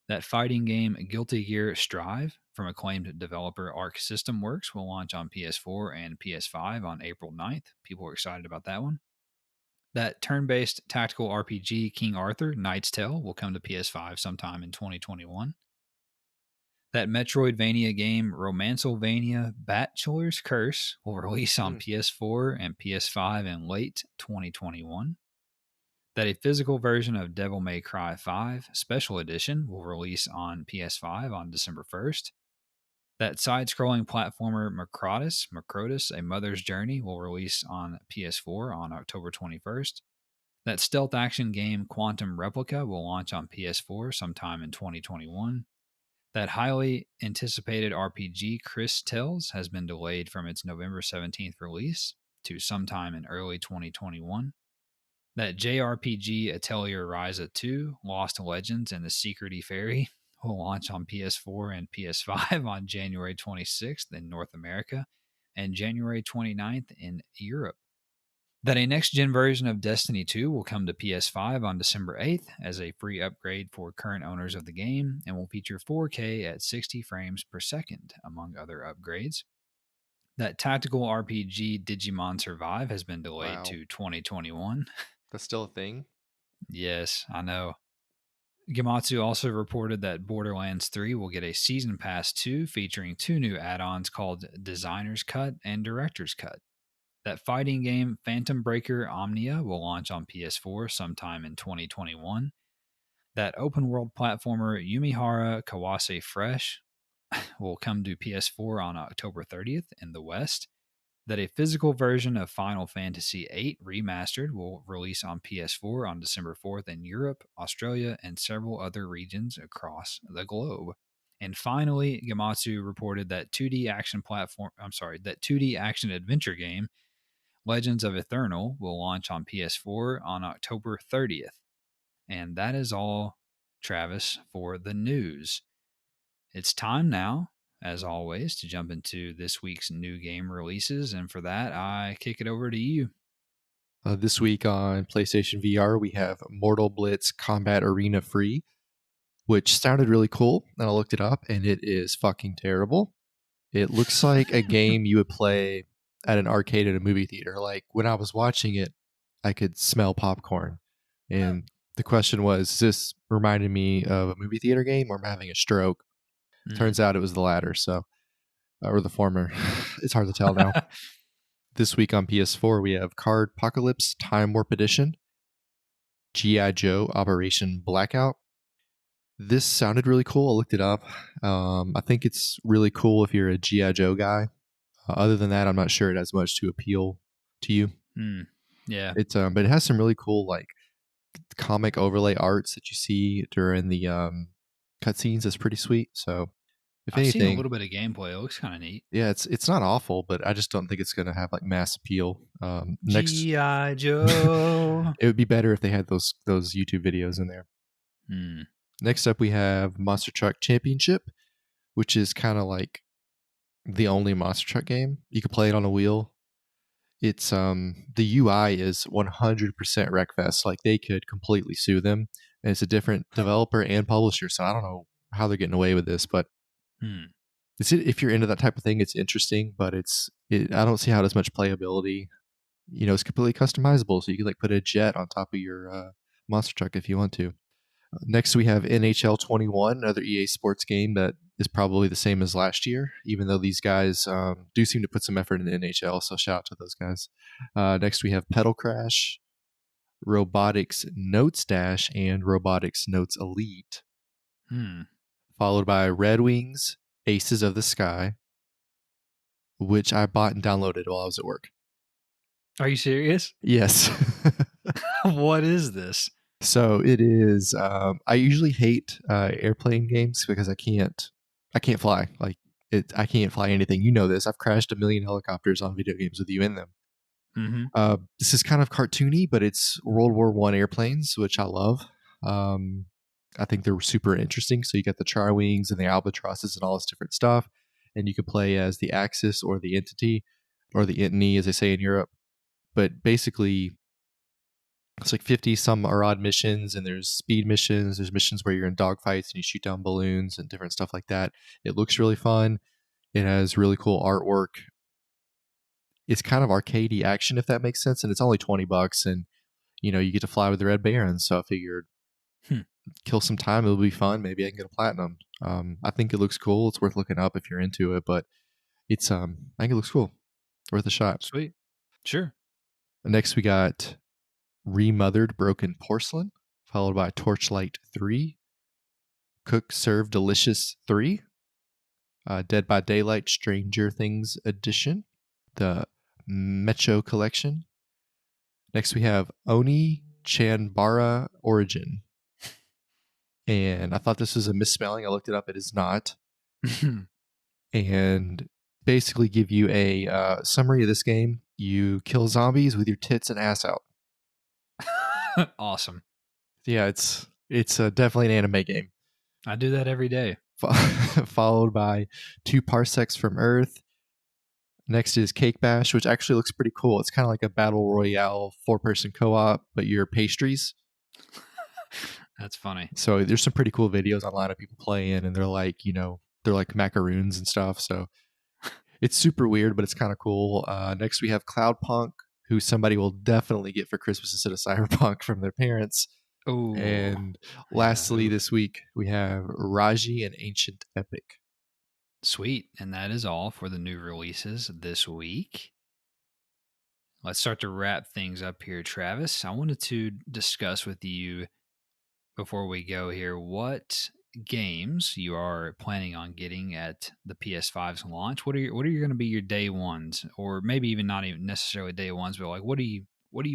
That fighting game Guilty Gear Strive from acclaimed developer Arc System Works will launch on PS4 and PS5 on April 9th. People are excited about that one. That turn based tactical RPG King Arthur Knight's Tale will come to PS5 sometime in 2021. That Metroidvania game Romancevania Bachelor's Curse will release on Mm. PS4 and PS5 in late 2021. That a physical version of Devil May Cry 5 Special Edition will release on PS5 on December 1st. That side scrolling platformer Macrotus, A Mother's Journey, will release on PS4 on October 21st. That stealth action game Quantum Replica will launch on PS4 sometime in 2021. That highly anticipated RPG Chris Tells has been delayed from its November 17th release to sometime in early 2021. That JRPG Atelier Ryza 2 Lost Legends and the Secrety Fairy will launch on PS4 and PS5 on January 26th in North America and January 29th in Europe. That a next gen version of Destiny 2 will come to PS5 on December 8th as a free upgrade for current owners of the game and will feature 4K at 60 frames per second, among other upgrades. That tactical RPG Digimon Survive has been delayed Wow. to 2021. That's still a thing? Yes, I know. Gematsu also reported that Borderlands 3 will get a Season Pass 2 featuring two new add ons called Designer's Cut and Director's Cut. That fighting game Phantom Breaker Omnia will launch on PS4 sometime in 2021. That open world platformer Yumihara Kawase Fresh will come to PS4 on October 30th in the West. That a physical version of Final Fantasy VIII Remastered will release on PS4 on December 4th in Europe, Australia, and several other regions across the globe. And finally, Gematsu reported that 2D action adventure game Legends of Eternal will launch on PS4 on October 30th. And that is all, Travis, for the news. It's time now, as always, to jump into this week's new game releases. And for that, I kick it over to you. This week on PlayStation VR, we have Mortal Blitz Combat Arena Free, which sounded really cool. And I looked it up, and it is fucking terrible. It looks like a game you would play at an arcade at a movie theater. Like when I was watching it, I could smell popcorn. And the question was, is this reminding me of a movie theater game or am I having a stroke? Turns out it was the latter, or the former. It's hard to tell now. This week on PS4, we have Card Apocalypse Time Warp Edition, G.I. Joe Operation Blackout. This sounded really cool. I looked it up. I think it's really cool if you're a G.I. Joe guy. Other than that, I'm not sure it has much to appeal to you. Yeah. But it has some really cool like comic overlay arts that you see during the cutscenes. It's pretty sweet. So if I've seen a anything, little bit of gameplay. It looks kind of neat. yeah, it's not awful, but I just don't think it's going to have like mass appeal. Next, G.I. Joe. it would be better if they had those YouTube videos in there. Next up, we have Monster Truck Championship, which is kind of like the only Monster Truck game. You can play it on a wheel. It's the UI is 100% Wreckfest. Like they could completely sue them. And it's a different developer and publisher, so I don't know how they're getting away with this, but if you're into that type of thing, it's interesting, but I don't see how it has much playability. You know, it's completely customizable, so you can like put a jet on top of your monster truck if you want to. Next, we have NHL 21, another EA Sports game that is probably the same as last year, even though these guys do seem to put some effort in the NHL, so shout out to those guys. Next, we have Pedal Crash, Robotics Notes Dash, and Robotics Notes Elite. Followed by Red Wings, Aces of the Sky, which I bought and downloaded while I was at work. Are you serious? Yes. What is this? So it is. I usually hate airplane games because I can't fly. Like I can't fly anything. You know this. I've crashed a million helicopters on video games with you in them. Mhm. This is kind of cartoony, but it's World War One airplanes, which I love. Um, I think they're super interesting. So you got the Char Wings and the Albatrosses and all this different stuff, and you can play as the Axis or the Entity or the Entity, as they say in Europe. But basically, it's like 50 some are odd missions, and there's speed missions. There's missions where you're in dogfights and you shoot down balloons and different stuff like that. It looks really fun. It has really cool artwork. It's kind of arcadey action, if that makes sense, and it's only $20, and you get to fly with the Red Baron. So I figured Hmm. kill some time. It'll be fun. Maybe I can get a platinum. I think it looks cool. It's worth looking up if you're into it, but I think it looks cool. Worth a shot. Sweet. Sure. Next, we got Remothered Broken Porcelain, followed by Torchlight 3, Cook Serve Delicious 3, Dead by Daylight Stranger Things Edition, the Mecho Collection. Next, we have Oni Chanbara Origin. And I thought this was a misspelling. I looked it up. It is not. And basically give you a summary of this game. You kill zombies with your tits and ass out. Awesome. Yeah, it's definitely an anime game. I do that every day. Followed by 2 Parsecs from Earth. Next is Cake Bash, which actually looks pretty cool. It's kind of like a battle royale 4-person co-op, but you're pastries. That's funny. So there's some pretty cool videos online of people playing, and they're like macaroons and stuff. So it's super weird, but it's kind of cool. Next, we have Cloudpunk, who somebody will definitely get for Christmas instead of Cyberpunk from their parents. Oh, And yeah. lastly, this week, we have Raji and Ancient Epic. Sweet. And that is all for the new releases this week. Let's start to wrap things up here, Travis. I wanted to discuss with you before we go here what games you are planning on getting at the PS5's launch. What are going to be your day ones, or maybe even not even necessarily day ones, but like what are you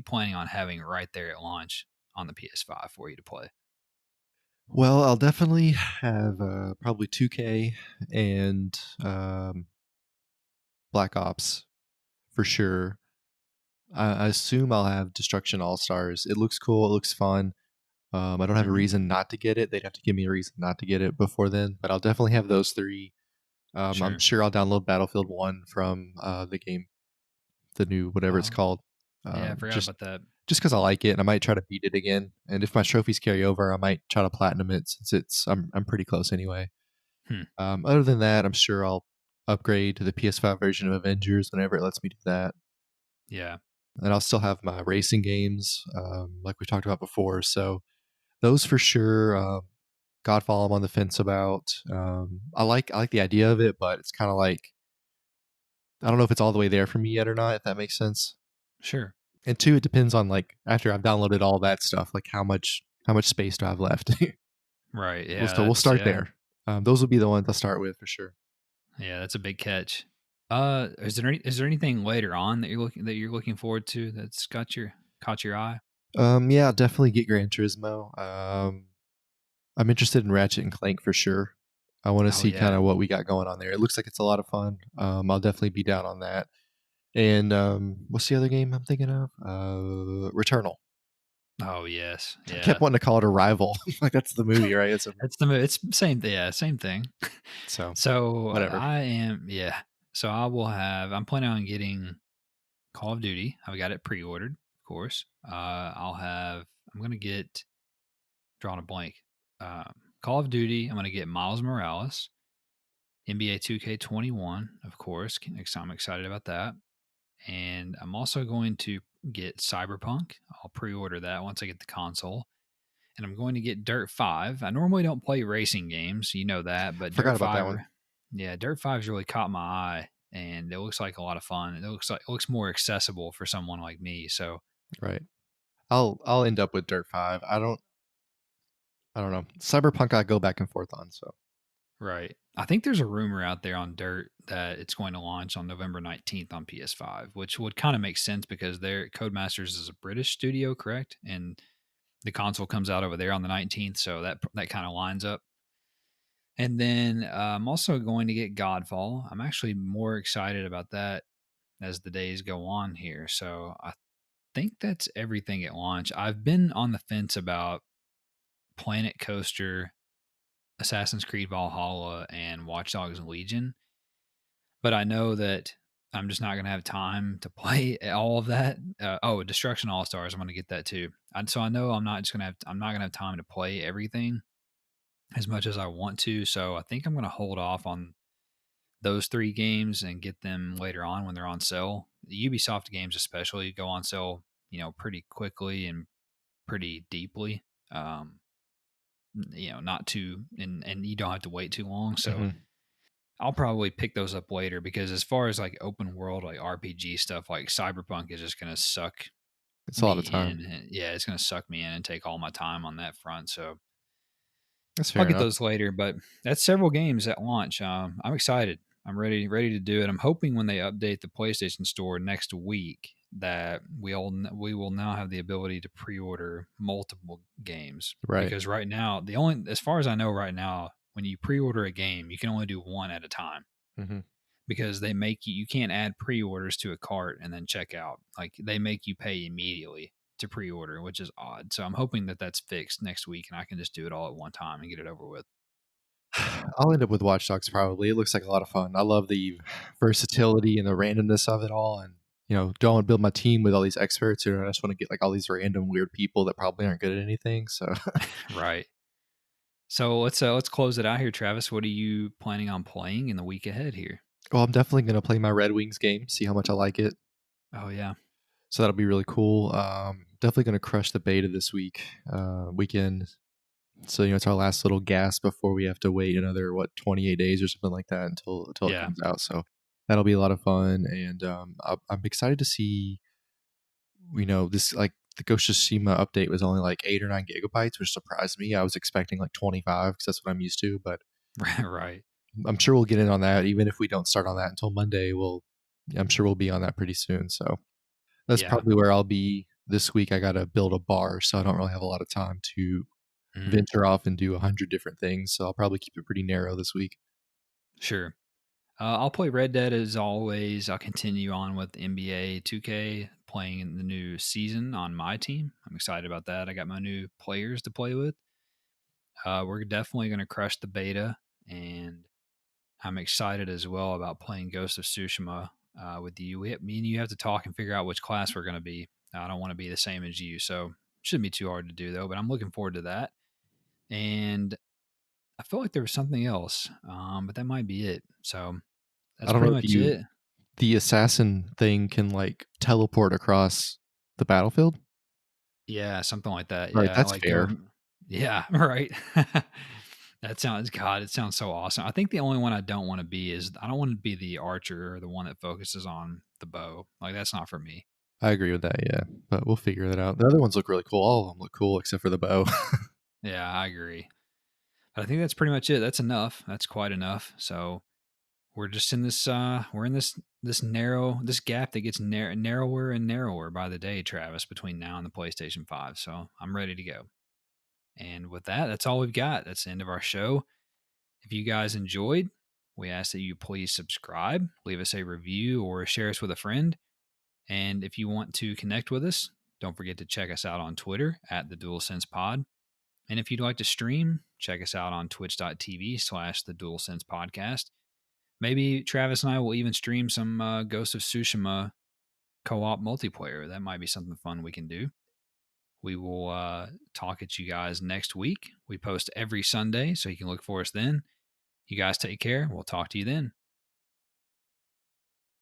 planning on having right there at launch on the PS5 for you to play? Well, I'll definitely have probably 2K and Black Ops for sure. I assume I'll have Destruction All Stars. It looks cool. It looks fun. I don't have a Hmm. reason not to get it. They'd have to give me a reason not to get it before then, but I'll definitely have those three. I'm Sure. sure I'll download Battlefield 1 from the game, the new whatever it's Oh, called. yeah, I Um, forgot just about that. just because I like it, and I might try to beat it again. And if my trophies carry over, I might try to platinum it since I'm pretty close anyway. Hmm. Other than that, I'm sure I'll upgrade to the PS5 version of Avengers whenever it lets me do that. Yeah. And I'll still have my racing games, like we talked about before. So those for sure. Godfall, I'm on the fence about. I like the idea of it, but it's kind of like I don't know if it's all the way there for me yet or not. If that makes sense. Sure. And two, it depends on like after I've downloaded all that stuff, like how much space do I have left? Right. we'll Yeah. still we'll That's start yeah. there. Those will be the ones I'll start with for sure. Yeah. That's a big catch. Is there anything later on that you're looking forward to that's caught your eye? Yeah, definitely get Gran Turismo. I'm interested in Ratchet and Clank for sure. I want to Oh see kind yeah. of what we got going on there. It looks like it's a lot of fun. I'll definitely be down on that. And what's the other game I'm thinking of? Returnal. Oh yes. I kept Yeah. wanting to call it Arrival. Like that's the movie, right? It's same. Yeah. Same thing. So So whatever. I am. Yeah. So I will have. I'm planning on getting Call of Duty. I've got it pre-ordered, of course. I'll have. I'm gonna get drawing a blank. Um, Call of Duty. I'm gonna get Miles Morales. NBA 2K21, of course. I'm excited about that. And I'm also going to get Cyberpunk. I'll pre-order that once I get the console. And I'm going to get Dirt 5. I normally don't play racing games, you know that, but Forgot Dirt about that 5, one. yeah, Dirt 5's really caught my eye and it looks like a lot of fun. It looks more accessible for someone like me. So, Right. I'll end up with Dirt 5. I don't know. Cyberpunk I go back and forth on, so right. I think there's a rumor out there on Dirt that it's going to launch on November 19th on PS5, which would kind of make sense because their Codemasters is a British studio, correct? And the console comes out over there on the 19th, so that kind of lines up. And then I'm also going to get Godfall. I'm actually more excited about that as the days go on here. So I think that's everything at launch. I've been on the fence about Planet Coaster, Assassin's Creed Valhalla, and Watch Dogs Legion, but I know that I'm just not going to have time to play all of that. Destruction All Stars, I'm going to get that too. And so I know I'm not going to have time to play everything as much as I want to. So I think I'm going to hold off on those three games and get them later on when they're on sale. The Ubisoft games, especially, go on sale, pretty quickly and pretty deeply. Um, not too, and you don't have to wait too long. So Hmm. I'll probably pick those up later because as far as like open world, like RPG stuff, like Cyberpunk is just going to suck It's a me lot of time. in. Yeah, it's going to suck me in and take all my time on that front. So That's I'll fair get enough. those later, but that's several games at launch. I'm excited. I'm ready to do it. I'm hoping when they update the PlayStation Store next week that we will now have the ability to pre-order multiple games Right. because right now the only as far as I know right now when you pre-order a game you can only do one at a time Hmm. because they make you can't add pre-orders to a cart and then check out. Like they make you pay immediately to pre-order, which is odd. So I'm hoping that that's fixed next week and I can just do it all at one time and get it over with. I'll end up with Watch Dogs probably. It looks like a lot of fun. I love the versatility and the randomness of it all, and don't want to build my team with all these experts, or I just want to get like all these random weird people that probably aren't good at anything. So, Right. So let's close it out here, Travis. What are you planning on playing in the week ahead here? well, I'm definitely gonna play my Red Wings game, see how much I like it. Oh yeah. So that'll be really cool. Definitely gonna crush the beta this weekend. So it's our last little gasp before we have to wait another 28 days or something like that until it Yeah. comes out. So that'll be a lot of fun, and I'm excited to see. This like the Ghost of Tsushima update was only like 8 or 9 gigabytes, which surprised me. I was expecting like 25 because that's what I'm used to, but Right. I'm sure we'll get in on that. Even if we don't start on that until Monday, I'm sure we'll be on that pretty soon. So that's Yeah. probably where I'll be this week. I got to build a bar, so I don't really have a lot of time to Mm, venture off and do 100 different things. So I'll probably keep it pretty narrow this week. sure. I'll play Red Dead as always. I'll continue on with NBA 2K, playing in the new season on my team. I'm excited about that. I got my new players to play with. We're definitely going to crush the beta, and I'm excited as well about playing Ghost of Tsushima with you. Me and you have to talk and figure out which class we're going to be. I don't want to be the same as you, so shouldn't be too hard to do though. But I'm looking forward to that. And I feel like there was something else, but that might be it. So I that's don't know pretty if much it. the assassin thing can like teleport across the battlefield. Yeah, something like that. Right, Yeah, that's like fair. go. Yeah, right. That sounds God. It sounds so awesome. I think the only one I don't want to be is I don't want to be the archer or the one that focuses on the bow. Like that's not for me. I agree with that, yeah, but we'll figure that out. The other ones look really cool. All of them look cool except for the bow. Yeah, I agree. But I think that's pretty much it. That's enough. That's quite enough. So we're just in this we're in this gap that gets narrower and narrower by the day, Travis, between now and the PlayStation 5. So I'm ready to go. And with that, that's all we've got. That's the end of our show. If you guys enjoyed, we ask that you please subscribe, leave us a review, or share us with a friend. And if you want to connect with us, don't forget to check us out on Twitter at the DualSense Pod. And if you'd like to stream, check us out on twitch.tv/the DualSense Podcast. Maybe Travis and I will even stream some Ghost of Tsushima co-op multiplayer. That might be something fun we can do. We will talk at you guys next week. We post every Sunday, so you can look for us then. You guys take care. We'll talk to you then.